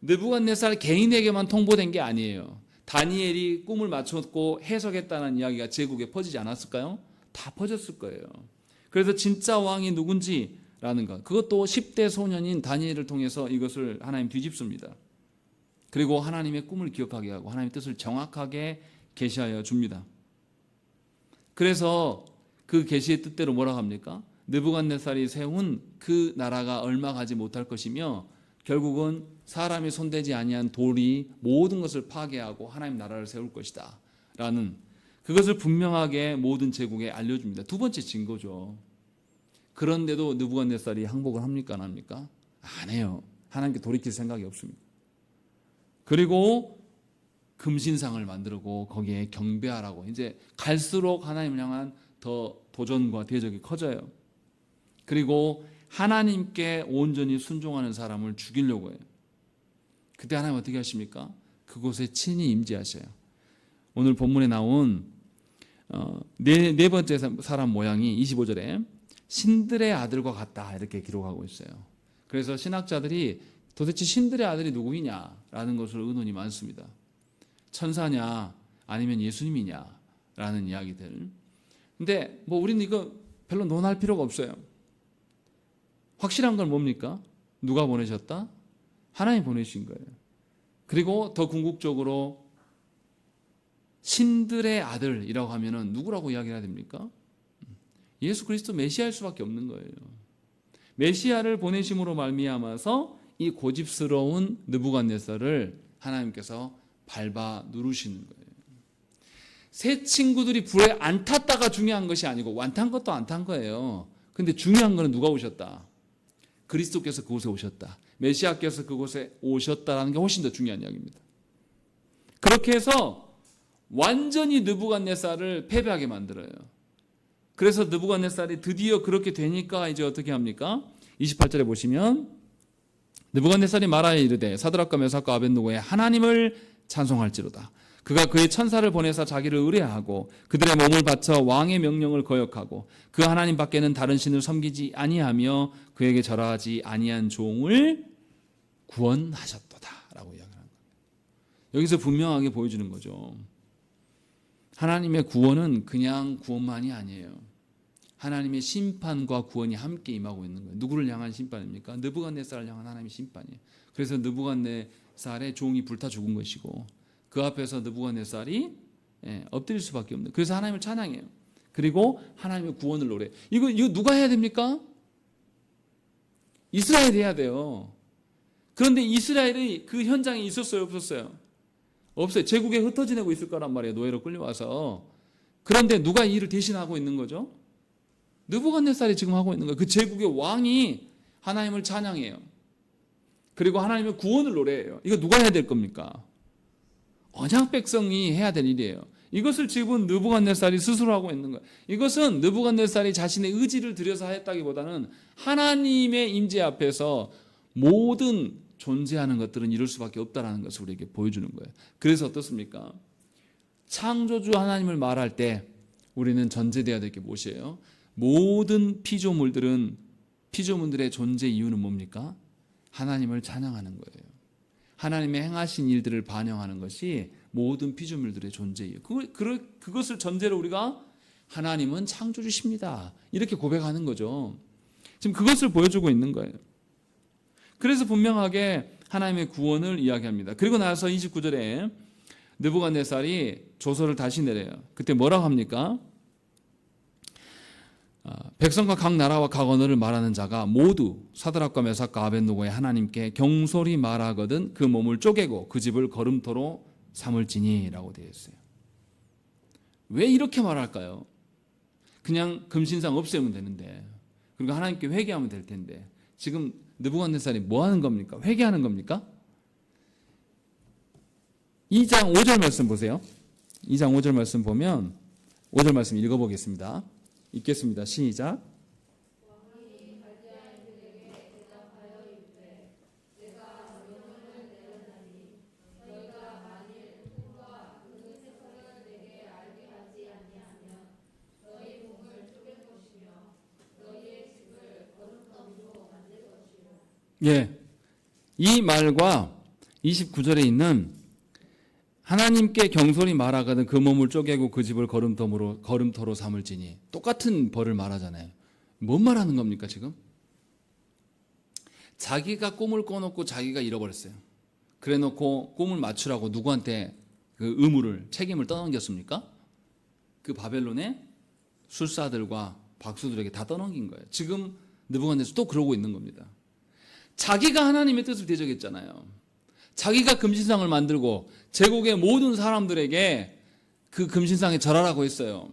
느부갓네살 개인에게만 통보된 게 아니에요. 다니엘이 꿈을 맞췄고 해석했다는 이야기가 제국에 퍼지지 않았을까요? 다 퍼졌을 거예요. 그래서 진짜 왕이 누군지라는 것, 그것도 10대 소년인 다니엘을 통해서 이것을 하나님 뒤집습니다. 그리고 하나님의 꿈을 기억하게 하고 하나님의 뜻을 정확하게 계시하여 줍니다. 그래서 그 계시의 뜻대로 뭐라고 합니까? 느부갓네살이 세운 그 나라가 얼마 가지 못할 것이며 결국은 사람이 손대지 아니한 돌이 모든 것을 파괴하고 하나님 나라를 세울 것이다 라는 그것을 분명하게 모든 제국에 알려줍니다. 두 번째 증거죠. 그런데도 느부갓네살이 항복을 합니까? 안 합니까? 안 해요. 하나님께 돌이킬 생각이 없습니다. 그리고 금신상을 만들고 거기에 경배하라고 이제 갈수록 하나님을 향한 더 도전과 대적이 커져요. 그리고 하나님께 온전히 순종하는 사람을 죽이려고 해요. 그때 하나님 어떻게 하십니까? 그곳에 친히 임재하셔요. 오늘 본문에 나온 네 번째 사람 모양이 25절에 신들의 아들과 같다 이렇게 기록하고 있어요. 그래서 신학자들이 도대체 신들의 아들이 누구이냐라는 것을 의논이 많습니다. 천사냐 아니면 예수님이냐라는 이야기들. 근데 우리는 이거 별로 논할 필요가 없어요. 확실한 건 뭡니까? 누가 보내셨다? 하나님 보내신 거예요. 그리고 더 궁극적으로 신들의 아들이라고 하면은 누구라고 이야기해야 됩니까? 예수 그리스도 메시아일 수밖에 없는 거예요. 메시아를 보내심으로 말미암아서 이 고집스러운 느부갓네살을 하나님께서 밟아 누르시는 거예요. 새 친구들이 불에 안 탔다가 중요한 것이 아니고 안 탄 것도 안 탄 거예요. 근데 중요한 거는 누가 오셨다? 그리스도께서 그곳에 오셨다. 메시아께서 그곳에 오셨다라는 게 훨씬 더 중요한 이야기입니다. 그렇게 해서 완전히 느부갓네살을 패배하게 만들어요. 그래서 느부갓네살이 드디어 그렇게 되니까 이제 어떻게 합니까? 28절에 보시면 느부갓네살이 말하여 이르되 사드락과 메삭과 아벳느고의 하나님을 찬송할지로다. 그가 그의 천사를 보내사 자기를 의뢰하고 그들의 몸을 바쳐 왕의 명령을 거역하고 그 하나님 밖에는 다른 신을 섬기지 아니하며 그에게 절하지 아니한 종을 구원하셨도다 라고 이야기하는 거예요. 여기서 분명하게 보여주는 거죠. 하나님의 구원은 그냥 구원만이 아니에요. 하나님의 심판과 구원이 함께 임하고 있는 거예요. 누구를 향한 심판입니까? 느부갓네살을 향한 하나님의 심판이에요. 그래서 느부갓네살의 종이 불타 죽은 것이고 그 앞에서 느부갓네살이 엎드릴 수밖에 없는. 그래서 하나님을 찬양해요. 그리고 하나님의 구원을 노래. 이거 누가 해야 됩니까? 이스라엘이 해야 돼요. 그런데 이스라엘이 그 현장에 있었어요, 없었어요? 없어요. 제국에 흩어 지내고 있을 거란 말이에요. 노예로 끌려와서. 그런데 누가 이 일을 대신하고 있는 거죠? 느부갓네살이 지금 하고 있는 거예요. 그 제국의 왕이 하나님을 찬양해요. 그리고 하나님의 구원을 노래해요. 이거 누가 해야 될 겁니까? 언약 백성이 해야 될 일이에요. 이것을 지금 느부갓네살이 스스로 하고 있는 거예요. 이것은 느부갓네살이 자신의 의지를 들여서 했다기보다는 하나님의 임재 앞에서 모든 존재하는 것들은 이룰 수밖에 없다는 것을 우리에게 보여주는 거예요. 그래서 어떻습니까? 창조주 하나님을 말할 때 우리는 전제되어야 될 게 무엇이에요? 모든 피조물들의 존재 이유는 뭡니까? 하나님을 찬양하는 거예요. 하나님의 행하신 일들을 반영하는 것이 모든 피조물들의 존재예요. 그것을 전제로 우리가 하나님은 창조주십니다. 이렇게 고백하는 거죠. 지금 그것을 보여주고 있는 거예요. 그래서 분명하게 하나님의 구원을 이야기합니다. 그리고 나서 29절에 느부갓네살이 조서를 다시 내려요. 그때 뭐라고 합니까? 백성과 각 나라와 각 언어를 말하는 자가 모두 사드락과 메삭과 아벳느고의 하나님께 경솔히 말하거든 그 몸을 쪼개고 그 집을 거름토로 삼을지니 라고 되어 있어요. 왜 이렇게 말할까요? 그냥 금신상 없애면 되는데, 그리고 하나님께 회개하면 될 텐데 지금 느부갓네살이 뭐 하는 겁니까? 회개하는 겁니까? 2장 5절 말씀 보세요. 2장 5절 말씀 보면 5절 말씀 읽어보겠습니다. 읽겠습니다. 시작. 예, 이 말과 29절에 있는 하나님께 경솔히 말하거든 그 몸을 쪼개고 그 집을 거름토로 삼을지니 똑같은 벌을 말하잖아요. 뭔 말하는 겁니까 지금? 자기가 꿈을 꿔놓고 자기가 잃어버렸어요. 그래놓고 꿈을 맞추라고 누구한테 그 의무를 책임을 떠넘겼습니까? 그 바벨론의 술사들과 박수들에게 다 떠넘긴 거예요. 지금 느부갓네살 또 그러고 있는 겁니다. 자기가 하나님의 뜻을 대적했잖아요. 자기가 금신상을 만들고 제국의 모든 사람들에게 그 금신상에 절하라고 했어요.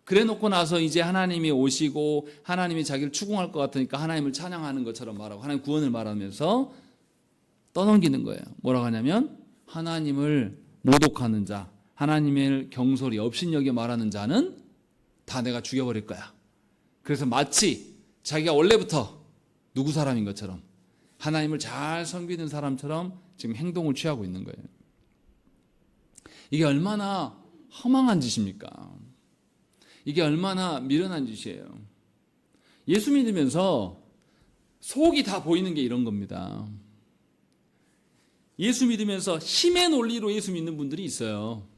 그래 놓고 나서 이제 하나님이 오시고 하나님이 자기를 추궁할 것 같으니까 하나님을 찬양하는 것처럼 말하고 하나님 구원을 말하면서 떠넘기는 거예요. 뭐라고 하냐면 하나님을 모독하는 자, 하나님을 경솔히 업신여겨 말하는 자는 다 내가 죽여버릴 거야. 그래서 마치 자기가 원래부터 누구 사람인 것처럼 하나님을 잘 섬기는 사람처럼 지금 행동을 취하고 있는 거예요. 이게 얼마나 허망한 짓입니까? 이게 얼마나 미련한 짓이에요. 예수 믿으면서 속이 다 보이는 게 이런 겁니다. 예수 믿으면서 힘의 논리로 예수 믿는 분들이 있어요.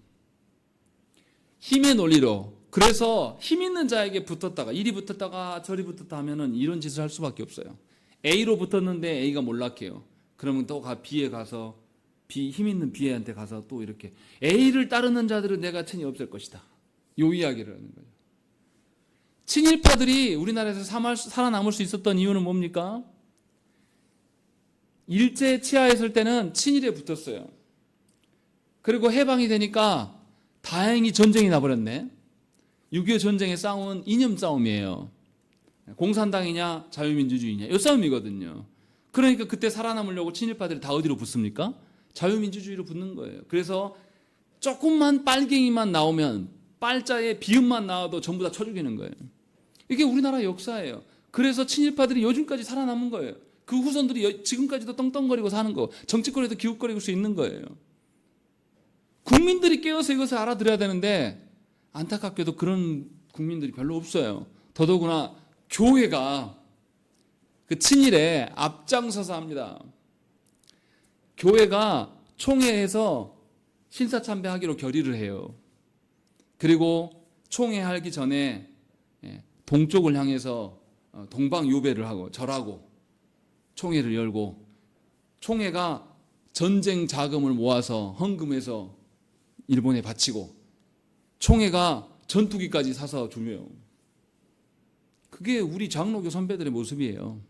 힘의 논리로. 그래서 힘 있는 자에게 붙었다가 이리 붙었다가 저리 붙었다 하면은 이런 짓을 할 수밖에 없어요. A로 붙었는데 A가 몰락해요. 그러면 또 B에 가서 힘 있는 B한테 가서 또 이렇게 A를 따르는 자들은 내가 친히 없앨 것이다. 요 이야기를 하는 거예요. 친일파들이 우리나라에서 살아남을 수 있었던 이유는 뭡니까? 일제 치하했을 때는 친일에 붙었어요. 그리고 해방이 되니까 다행히 전쟁이 나버렸네. 6.25 전쟁의 싸움은 이념 싸움이에요. 공산당이냐 자유민주주의냐 이 싸움이거든요. 그러니까 그때 살아남으려고 친일파들이 다 어디로 붙습니까? 자유민주주의로 붙는 거예요. 그래서 조금만 빨갱이만 나오면 빨자에 비음만 나와도 전부 다 쳐 죽이는 거예요. 이게 우리나라 역사예요. 그래서 친일파들이 요즘까지 살아남은 거예요. 그 후손들이 지금까지도 떵떵거리고 사는 거, 정치권에도 기웃거리고 수 있는 거예요. 국민들이 깨어서 이것을 알아들어야 되는데 안타깝게도 그런 국민들이 별로 없어요. 더더구나 교회가 그 친일에 앞장서서 합니다. 교회가 총회에서 신사참배하기로 결의를 해요. 그리고 총회하기 전에 동쪽을 향해서 동방요배를 하고 절하고 총회를 열고 총회가 전쟁 자금을 모아서 헌금해서 일본에 바치고 총회가 전투기까지 사서 주며 그게 우리 장로교 선배들의 모습이에요.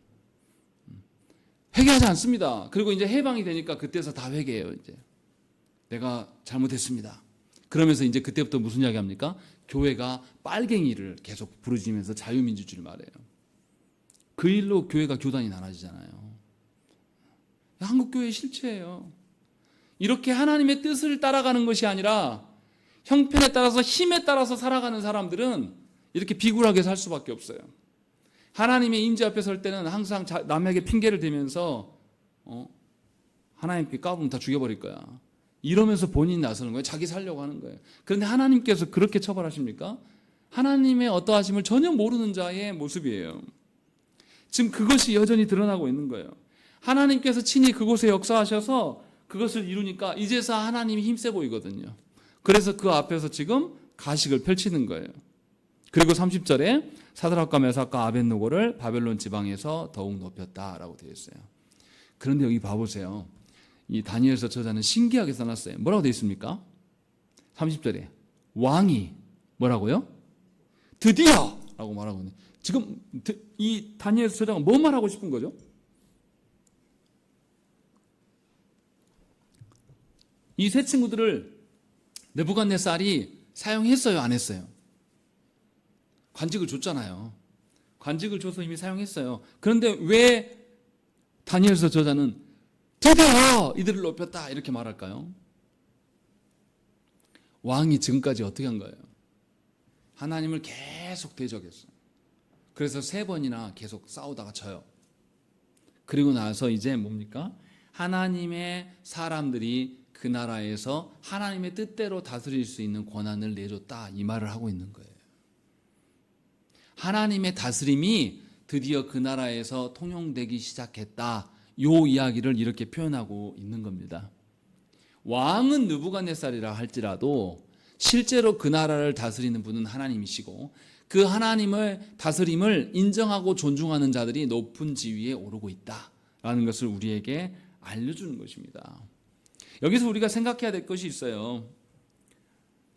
회개하지 않습니다. 그리고 이제 해방이 되니까 그때서 다 회개해요. 이제 내가 잘못했습니다. 그러면서 이제 그때부터 무슨 이야기 합니까? 교회가 빨갱이를 계속 부르짖으면서 자유민주주의를 말해요. 그 일로 교회가 교단이 나눠지잖아요. 한국교회의 실체예요. 이렇게 하나님의 뜻을 따라가는 것이 아니라 형편에 따라서 힘에 따라서 살아가는 사람들은 이렇게 비굴하게 살 수밖에 없어요. 하나님의 임재 앞에 설 때는 항상 남에게 핑계를 대면서 하나님께 까불면 다 죽여버릴 거야. 이러면서 본인이 나서는 거예요. 자기 살려고 하는 거예요. 그런데 하나님께서 그렇게 처벌하십니까? 하나님의 어떠하심을 전혀 모르는 자의 모습이에요. 지금 그것이 여전히 드러나고 있는 거예요. 하나님께서 친히 그곳에 역사하셔서 그것을 이루니까 이제서 하나님이 힘세 보이거든요. 그래서 그 앞에서 지금 가식을 펼치는 거예요. 그리고 30절에 사드락과 메삭과 아벳노고를 바벨론 지방에서 더욱 높였다라고 되어 있어요. 그런데 여기 봐보세요. 이 다니엘서 저자는 신기하게 써놨어요. 뭐라고 되어 있습니까? 30절에 왕이 뭐라고요? 드디어! 라고 말하고 있네. 지금 이 다니엘서 저자가 뭐 말하고 싶은 거죠? 이 세 친구들을 느부갓네살이 사용했어요, 안 했어요? 관직을 줬잖아요. 관직을 줘서 이미 사용했어요. 그런데 왜 다니엘서 저자는 드디어 이들을 높였다 이렇게 말할까요? 왕이 지금까지 어떻게 한 거예요? 하나님을 계속 대적했어요. 그래서 3번이나 계속 싸우다가 져요. 그리고 나서 이제 뭡니까? 하나님의 사람들이 그 나라에서 하나님의 뜻대로 다스릴 수 있는 권한을 내줬다 이 말을 하고 있는 거예요. 하나님의 다스림이 드디어 그 나라에서 통용되기 시작했다. 요 이야기를 이렇게 표현하고 있는 겁니다. 왕은 느부갓네살이라 할지라도 실제로 그 나라를 다스리는 분은 하나님이시고 그 하나님의 다스림을 인정하고 존중하는 자들이 높은 지위에 오르고 있다라는 것을 우리에게 알려주는 것입니다. 여기서 우리가 생각해야 될 것이 있어요.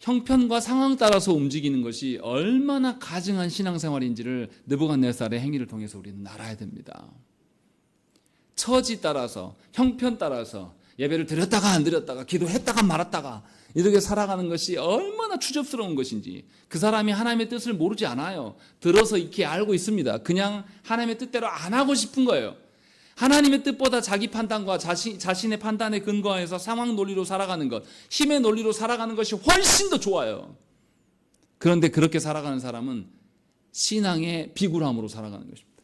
형편과 상황 따라서 움직이는 것이 얼마나 가증한 신앙생활인지를 느부갓네살의 행위를 통해서 우리는 알아야 됩니다. 처지 따라서 형편 따라서 예배를 드렸다가 안 드렸다가 기도했다가 말았다가 이렇게 살아가는 것이 얼마나 추접스러운 것인지 그 사람이 하나님의 뜻을 모르지 않아요. 들어서 익히 알고 있습니다. 그냥 하나님의 뜻대로 안 하고 싶은 거예요. 하나님의 뜻보다 자기 판단과 자신의 판단에 근거해서 상황 논리로 살아가는 것, 힘의 논리로 살아가는 것이 훨씬 더 좋아요. 그런데 그렇게 살아가는 사람은 신앙의 비굴함으로 살아가는 것입니다.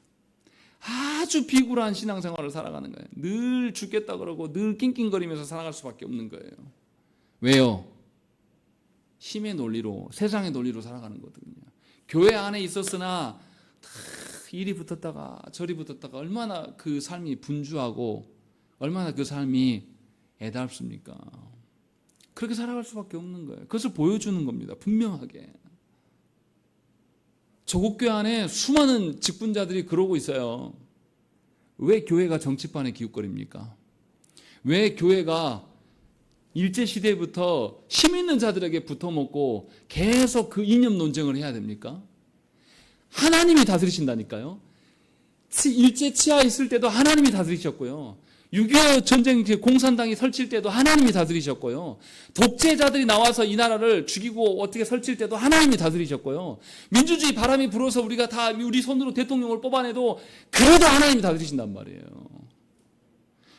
아주 비굴한 신앙생활을 살아가는 거예요. 늘 죽겠다 그러고 늘 낑낑거리면서 살아갈 수밖에 없는 거예요. 왜요? 힘의 논리로, 세상의 논리로 살아가는 거거든요. 교회 안에 있었으나 이리 붙었다가 저리 붙었다가 얼마나 그 삶이 분주하고 얼마나 그 삶이 애달습니까? 그렇게 살아갈 수밖에 없는 거예요. 그것을 보여주는 겁니다. 분명하게. 조국교회 안에 수많은 직분자들이 그러고 있어요. 왜 교회가 정치판에 기웃거립니까? 왜 교회가 일제시대부터 힘 있는 자들에게 붙어먹고 계속 그 이념 논쟁을 해야 됩니까? 하나님이 다스리신다니까요. 일제 치하에 있을 때도 하나님이 다스리셨고요. 6.25 전쟁 공산당이 설칠 때도 하나님이 다스리셨고요. 독재자들이 나와서 이 나라를 죽이고 어떻게 설칠 때도 하나님이 다스리셨고요. 민주주의 바람이 불어서 우리가 다 우리 손으로 대통령을 뽑아내도 그래도 하나님이 다스리신단 말이에요.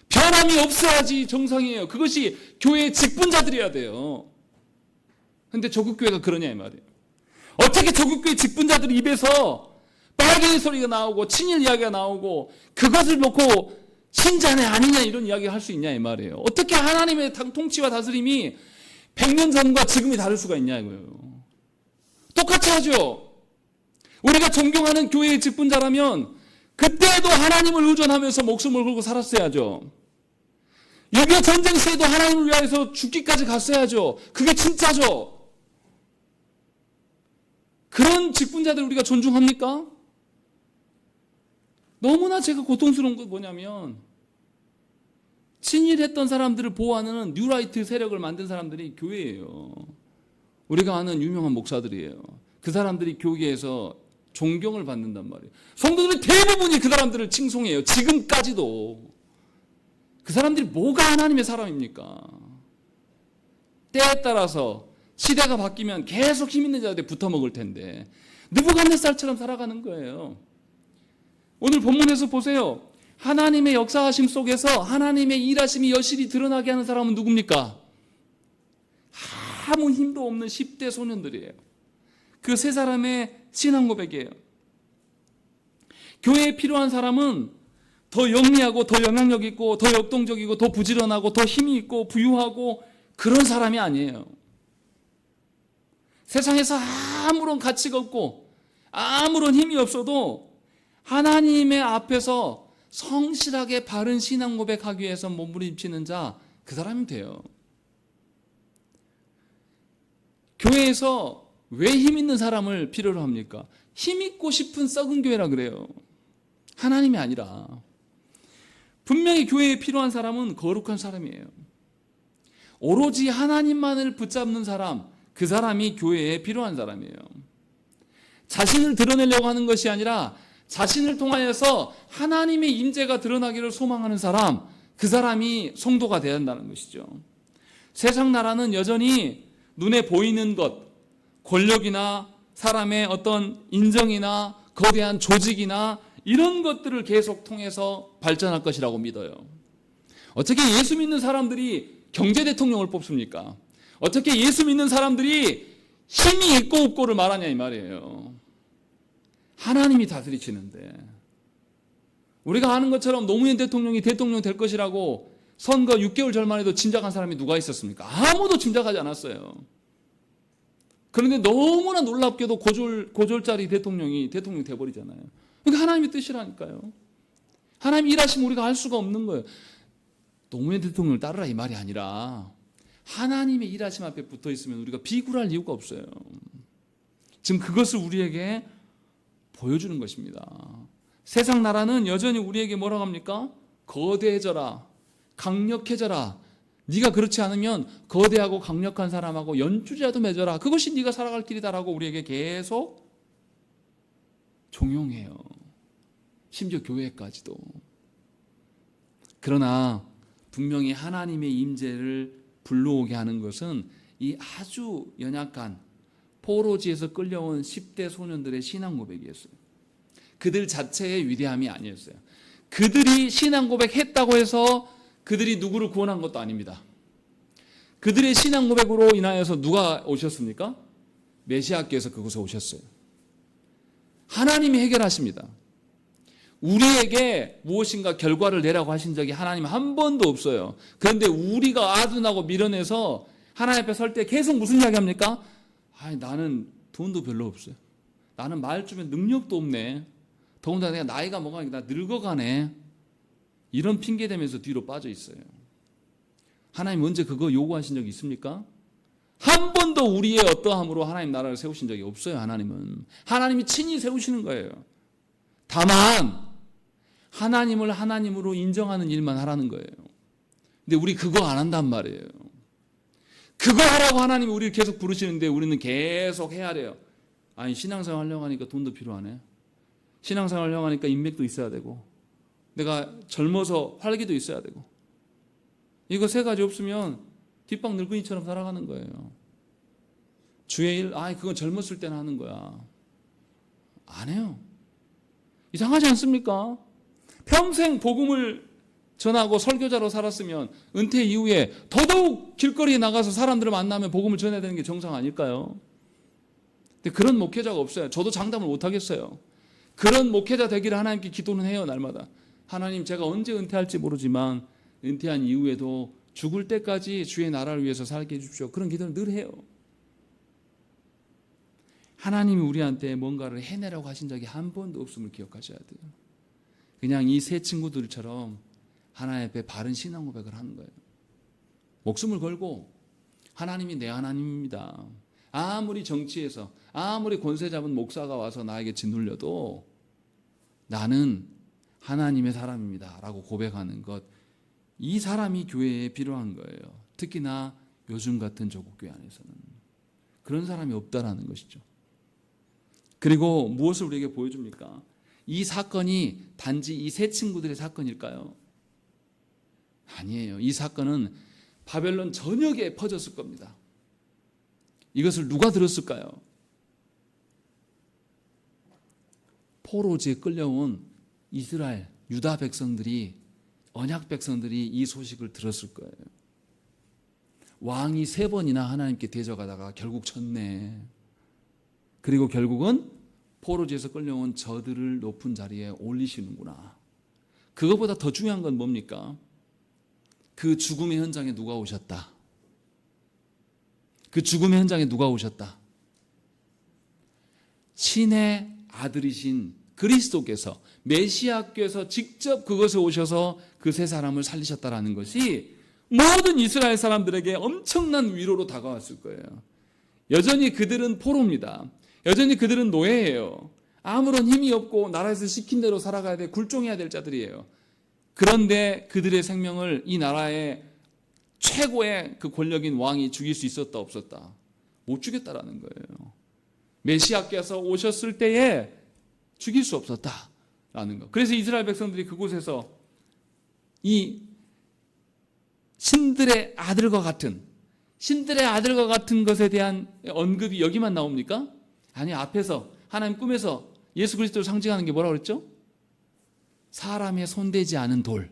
변함이 없어야지 정상이에요. 그것이 교회의 직분자들이어야 돼요. 근데 조국교회가 그러냐 이 말이에요. 어떻게 조국교회 직분자들 입에서 빨갱이 소리가 나오고 친일 이야기가 나오고 그것을 놓고 신자네 아니냐 이런 이야기 할 수 있냐 이 말이에요. 어떻게 하나님의 통치와 다스림이 100년 전과 지금이 다를 수가 있냐 이거예요. 똑같이 하죠. 우리가 존경하는 교회의 직분자라면 그때도 하나님을 의존하면서 목숨을 걸고 살았어야죠. 6.25 전쟁 시에도 하나님을 위하여서 죽기까지 갔어야죠. 그게 진짜죠. 그런 직분자들 우리가 존중합니까? 너무나 제가 고통스러운 건 뭐냐면 친일했던 사람들을 보호하는 뉴라이트 세력을 만든 사람들이 교회예요. 우리가 아는 유명한 목사들이에요. 그 사람들이 교계에서 존경을 받는단 말이에요. 성도들의 대부분이 그 사람들을 칭송해요. 지금까지도. 그 사람들이 뭐가 하나님의 사람입니까? 때에 따라서 시대가 바뀌면 계속 힘 있는 자들이 붙어먹을 텐데 느부갓네살처럼 살아가는 거예요. 오늘 본문에서 보세요. 하나님의 역사하심 속에서 하나님의 일하심이 여실히 드러나게 하는 사람은 누굽니까? 아무 힘도 없는 10대 소년들이에요. 그 세 사람의 신앙 고백이에요. 교회에 필요한 사람은 더 영리하고 더 영향력 있고 더 역동적이고 더 부지런하고 더 힘이 있고 부유하고 그런 사람이 아니에요. 세상에서 아무런 가치가 없고 아무런 힘이 없어도 하나님의 앞에서 성실하게 바른 신앙 고백하기 위해서 몸부림치는 자, 그 사람이 돼요. 교회에서 왜 힘 있는 사람을 필요로 합니까? 힘 있고 싶은 썩은 교회라 그래요. 하나님이 아니라. 분명히 교회에 필요한 사람은 거룩한 사람이에요. 오로지 하나님만을 붙잡는 사람, 그 사람이 교회에 필요한 사람이에요. 자신을 드러내려고 하는 것이 아니라 자신을 통하여서 하나님의 임재가 드러나기를 소망하는 사람, 그 사람이 성도가 되어야 한다는 것이죠. 세상 나라는 여전히 눈에 보이는 것, 권력이나 사람의 어떤 인정이나 거대한 조직이나 이런 것들을 계속 통해서 발전할 것이라고 믿어요. 어떻게 예수 믿는 사람들이 경제 대통령을 뽑습니까? 어떻게 예수 믿는 사람들이 힘이 있고 없고를 말하냐 이 말이에요. 하나님이 다스리시는데 우리가 아는 것처럼 노무현 대통령이 대통령 될 것이라고 선거 6개월 전만 해도 짐작한 사람이 누가 있었습니까? 아무도 짐작하지 않았어요. 그런데 너무나 놀랍게도 고졸짜리 대통령이 대통령이 돼버리잖아요. 그러니까 하나님의 뜻이라니까요. 하나님 일하시면 우리가 알 수가 없는 거예요. 노무현 대통령을 따르라 이 말이 아니라 하나님의 일하심 앞에 붙어 있으면 우리가 비굴할 이유가 없어요. 지금 그것을 우리에게 보여주는 것입니다. 세상 나라는 여전히 우리에게 뭐라고 합니까? 거대해져라, 강력해져라. 네가 그렇지 않으면 거대하고 강력한 사람하고 연주자도 맺어라. 그것이 네가 살아갈 길이다라고 우리에게 계속 종용해요. 심지어 교회까지도. 그러나 분명히 하나님의 임재를 불러오게 하는 것은 이 아주 연약한 포로지에서 끌려온 10대 소년들의 신앙 고백이었어요. 그들 자체의 위대함이 아니었어요. 그들이 신앙 고백했다고 해서 그들이 누구를 구원한 것도 아닙니다. 그들의 신앙 고백으로 인하여서 누가 오셨습니까? 메시아께서 그곳에 오셨어요. 하나님이 해결하십니다. 우리에게 무엇인가 결과를 내라고 하신 적이 하나님 한 번도 없어요. 그런데 우리가 아둔하고 밀어내서 하나님 앞에 설 때 계속 무슨 이야기 합니까? 나는 돈도 별로 없어요. 나는 말 주면 능력도 없네. 더군다나 내가 나이가 먹으니까 나 늙어가네. 이런 핑계 대면서 뒤로 빠져 있어요. 하나님 언제 그거 요구하신 적이 있습니까? 한 번도 우리의 어떠함으로 하나님 나라를 세우신 적이 없어요. 하나님은. 하나님이 친히 세우시는 거예요. 다만 하나님을 하나님으로 인정하는 일만 하라는 거예요. 근데 우리 그거 안 한단 말이에요. 그거 하라고 하나님이 우리를 계속 부르시는데 우리는 계속 헤아려요. 신앙생활 하려고 하니까 돈도 필요하네. 신앙생활 하려고 하니까 인맥도 있어야 되고 내가 젊어서 활기도 있어야 되고 이거 세 가지 없으면 뒷방 늙은이처럼 살아가는 거예요. 주의 일, 그건 젊었을 때는 하는 거야. 안 해요. 이상하지 않습니까? 평생 복음을 전하고 설교자로 살았으면 은퇴 이후에 더더욱 길거리에 나가서 사람들을 만나면 복음을 전해야 되는 게 정상 아닐까요? 근데 그런 목회자가 없어요. 저도 장담을 못 하겠어요. 그런 목회자 되기를 하나님께 기도는 해요. 날마다. 하나님, 제가 언제 은퇴할지 모르지만 은퇴한 이후에도 죽을 때까지 주의 나라를 위해서 살게 해주십시오. 그런 기도를 늘 해요. 하나님이 우리한테 뭔가를 해내라고 하신 적이 한 번도 없음을 기억하셔야 돼요. 그냥 이 세 친구들처럼 하나님 앞에 바른 신앙 고백을 하는 거예요. 목숨을 걸고 하나님이 내 하나님입니다. 아무리 정치에서 아무리 권세 잡은 목사가 와서 나에게 짓눌려도 나는 하나님의 사람입니다 라고 고백하는 것, 이 사람이 교회에 필요한 거예요. 특히나 요즘 같은 조국교회 안에서는 그런 사람이 없다라는 것이죠. 그리고 무엇을 우리에게 보여줍니까? 이 사건이 단지 이 세 친구들의 사건일까요? 아니에요. 이 사건은 바벨론 전역에 퍼졌을 겁니다. 이것을 누가 들었을까요? 포로지에 끌려온 이스라엘, 유다 백성들이, 언약 백성들이 이 소식을 들었을 거예요. 왕이 3번이나 하나님께 대적하다가 결국 졌네. 그리고 결국은 포로지에서 끌려온 저들을 높은 자리에 올리시는구나. 그것보다 더 중요한 건 뭡니까? 그 죽음의 현장에 누가 오셨다. 그 죽음의 현장에 누가 오셨다. 신의 아들이신 그리스도께서, 메시아께서 직접 그것에 오셔서 그 세 사람을 살리셨다라는 것이 모든 이스라엘 사람들에게 엄청난 위로로 다가왔을 거예요. 여전히 그들은 포로입니다. 여전히 그들은 노예예요. 아무런 힘이 없고 나라에서 시킨 대로 살아가야 돼, 굴종해야 될 자들이에요. 그런데 그들의 생명을 이 나라의 최고의 그 권력인 왕이 죽일 수 있었다 없었다? 못 죽였다라는 거예요. 메시아께서 오셨을 때에 죽일 수 없었다라는 거. 그래서 이스라엘 백성들이 그곳에서 이 신들의 아들과 같은 것에 대한 언급이 여기만 나옵니까? 아니, 앞에서 하나님 꿈에서 예수 그리스도를 상징하는 게 뭐라고 그랬죠? 사람의 손대지 않은 돌.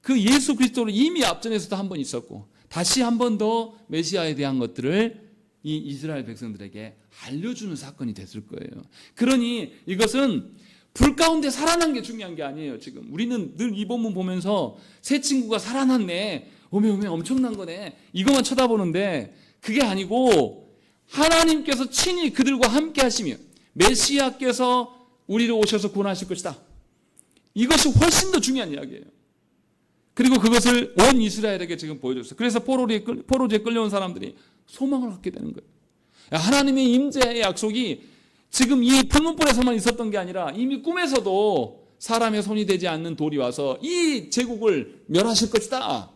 그 예수 그리스도를 이미 앞전에서도 한 번 있었고 다시 한 번 더 메시아에 대한 것들을 이 이스라엘 백성들에게 알려주는 사건이 됐을 거예요. 그러니 이것은 불 가운데 살아난 게 중요한 게 아니에요. 지금 우리는 늘 이 본문 보면서 새 친구가 살아났네, 오메 엄청난 거네, 이것만 쳐다보는데 그게 아니고 하나님께서 친히 그들과 함께 하시며 메시아께서 우리를 오셔서 구원하실 것이다. 이것이 훨씬 더 중요한 이야기예요. 그리고 그것을 온 이스라엘에게 지금 보여줬어요. 그래서 포로지에 끌려온 사람들이 소망을 갖게 되는 거예요. 하나님의 임재의 약속이 지금 이 풀문불에서만 있었던 게 아니라 이미 꿈에서도 사람의 손이 되지 않는 돌이 와서 이 제국을 멸하실 것이다.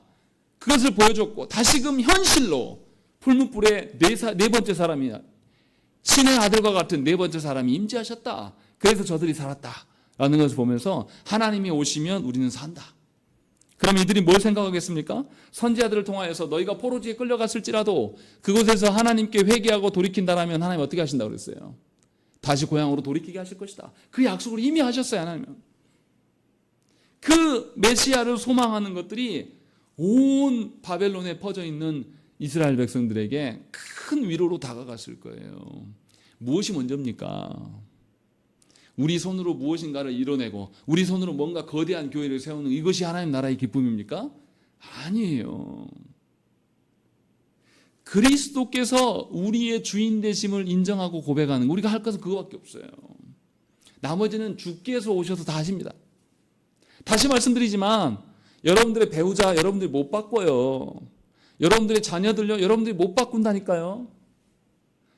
그것을 보여줬고 다시금 현실로 풀문불의 네 번째 사람이, 신의 아들과 같은 네 번째 사람이 임재하셨다. 그래서 저들이 살았다라는 것을 보면서 하나님이 오시면 우리는 산다. 그럼 이들이 뭘 생각하겠습니까? 선지자들을 통하여서 너희가 포로지에 끌려갔을지라도 그곳에서 하나님께 회개하고 돌이킨다라면 하나님 어떻게 하신다고 그랬어요? 다시 고향으로 돌이키게 하실 것이다. 그 약속을 이미 하셨어요. 하나님은. 그 메시아를 소망하는 것들이 온 바벨론에 퍼져 있는 이스라엘 백성들에게 큰 위로로 다가갔을 거예요. 무엇이 먼저입니까? 우리 손으로 무엇인가를 이뤄내고 우리 손으로 뭔가 거대한 교회를 세우는 이것이 하나님 나라의 기쁨입니까? 아니에요. 그리스도께서 우리의 주인 되심을 인정하고 고백하는 거, 우리가 할 것은 그거밖에 없어요. 나머지는 주께서 오셔서 다 하십니다. 다시 말씀드리지만 여러분들의 배우자 여러분들이 못 바꿔요. 여러분들의 자녀들요 여러분들이 못 바꾼다니까요.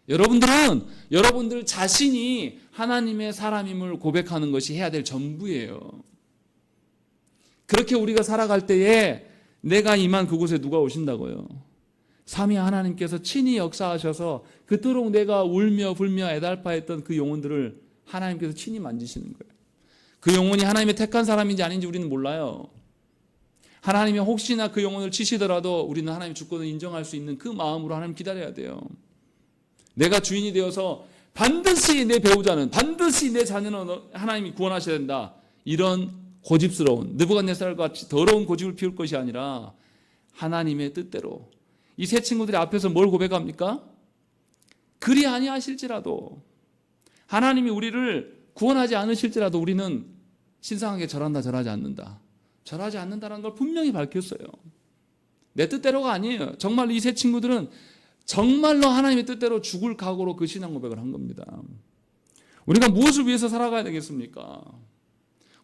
여러분들은 여러분들 자신이 하나님의 사람임을 고백하는 것이 해야 될 전부예요. 그렇게 우리가 살아갈 때에 내가 임한 그곳에 누가 오신다고요? 삼위 하나님께서 친히 역사하셔서 그토록 내가 울며 불며 애달파했던 그 영혼들을 하나님께서 친히 만지시는 거예요. 그 영혼이 하나님의 택한 사람인지 아닌지 우리는 몰라요. 하나님이 혹시나 그 영혼을 치시더라도 우리는 하나님의 주권을 인정할 수 있는 그 마음으로 하나님 기다려야 돼요. 내가 주인이 되어서 반드시 내 배우자는, 반드시 내 자녀는 하나님이 구원하셔야 된다. 이런 고집스러운 느부갓네살 같이 더러운 고집을 피울 것이 아니라 하나님의 뜻대로. 이 세 친구들이 앞에서 뭘 고백합니까? 그리 아니하실지라도, 하나님이 우리를 구원하지 않으실지라도 우리는 신성하게 절한다, 절하지 않는다. 절하지 않는다는 걸 분명히 밝혔어요. 내 뜻대로가 아니에요. 정말 이 세 친구들은 정말로 하나님의 뜻대로 죽을 각오로 그 신앙 고백을 한 겁니다. 우리가 무엇을 위해서 살아가야 되겠습니까?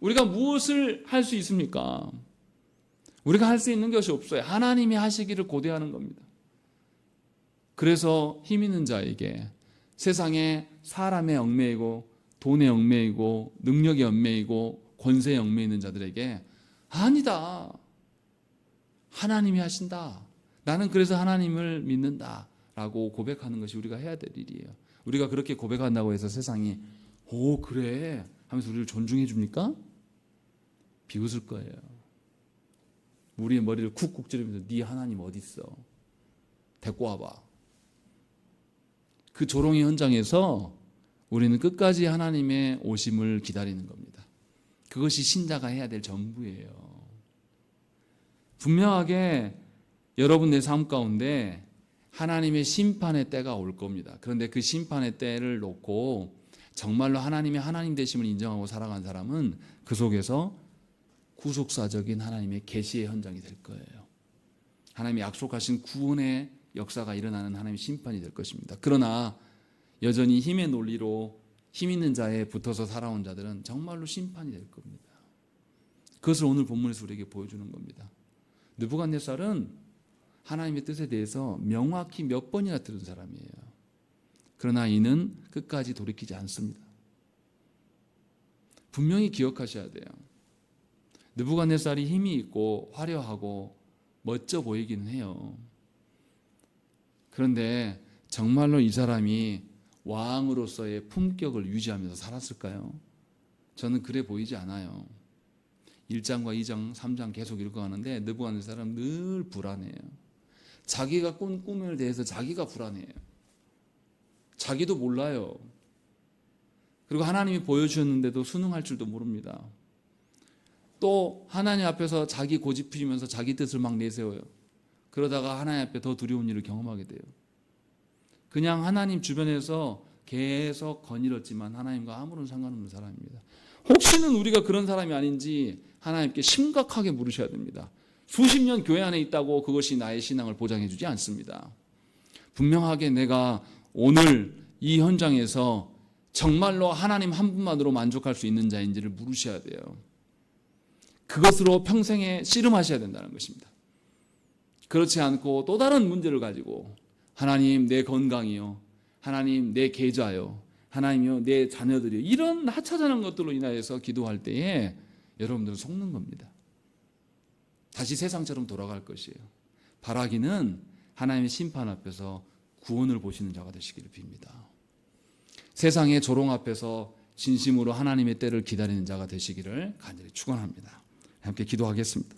우리가 무엇을 할 수 있습니까? 우리가 할 수 있는 것이 없어요. 하나님이 하시기를 고대하는 겁니다. 그래서 힘 있는 자에게, 세상에 사람의 얽매이고 돈에 얽매이고 능력에 얽매이고 권세에 얽매이는 자들에게 아니다, 하나님이 하신다, 나는 그래서 하나님을 믿는다 라고 고백하는 것이 우리가 해야 될 일이에요. 우리가 그렇게 고백한다고 해서 세상이 오 그래 하면서 우리를 존중해 줍니까? 비웃을 거예요. 우리의 머리를 쿡쿡 찌르면서 네 하나님 어디 있어? 데리고 와봐. 그 조롱의 현장에서 우리는 끝까지 하나님의 오심을 기다리는 겁니다. 그것이 신자가 해야 될 전부예요. 분명하게 여러분 내 삶 가운데 하나님의 심판의 때가 올 겁니다. 그런데 그 심판의 때를 놓고 정말로 하나님의 하나님 되심을 인정하고 살아간 사람은 그 속에서 구속사적인 하나님의 계시의 현장이 될 거예요. 하나님이 약속하신 구원의 역사가 일어나는 하나님의 심판이 될 것입니다. 그러나 여전히 힘의 논리로 힘 있는 자에 붙어서 살아온 자들은 정말로 심판이 될 겁니다. 그것을 오늘 본문에서 우리에게 보여주는 겁니다. 느부갓네살은 하나님의 뜻에 대해서 명확히 몇 번이나 들은 사람이에요. 그러나 이는 끝까지 돌이키지 않습니다. 분명히 기억하셔야 돼요. 느부갓네살이 힘이 있고 화려하고 멋져 보이기는 해요. 그런데 정말로 이 사람이 왕으로서의 품격을 유지하면서 살았을까요? 저는 그래 보이지 않아요. 1장과 2장, 3장 계속 읽어가는데 느부갓네살은 늘 불안해요. 자기가 꾼 꿈에 대해서 자기가 불안해요. 자기도 몰라요. 그리고 하나님이 보여주셨는데도 순응할 줄도 모릅니다. 또 하나님 앞에서 자기 고집 피우면서 자기 뜻을 막 내세워요. 그러다가 하나님 앞에 더 두려운 일을 경험하게 돼요. 그냥 하나님 주변에서 계속 거닐었지만 하나님과 아무런 상관없는 사람입니다. 혹시는 우리가 그런 사람이 아닌지 하나님께 심각하게 물으셔야 됩니다. 수십 년 교회 안에 있다고 그것이 나의 신앙을 보장해 주지 않습니다. 분명하게 내가 오늘 이 현장에서 정말로 하나님 한 분만으로 만족할 수 있는 자인지를 물으셔야 돼요. 그것으로 평생에 씨름하셔야 된다는 것입니다. 그렇지 않고 또 다른 문제를 가지고 하나님 내 건강이요, 하나님 내 계좌요, 하나님이요 내 자녀들이요, 이런 하찮은 것들로 인하여서 기도할 때에 여러분들은 속는 겁니다. 다시 세상처럼 돌아갈 것이에요. 바라기는 하나님의 심판 앞에서 구원을 보시는 자가 되시기를 빕니다. 세상의 조롱 앞에서 진심으로 하나님의 때를 기다리는 자가 되시기를 간절히 축원합니다. 함께 기도하겠습니다.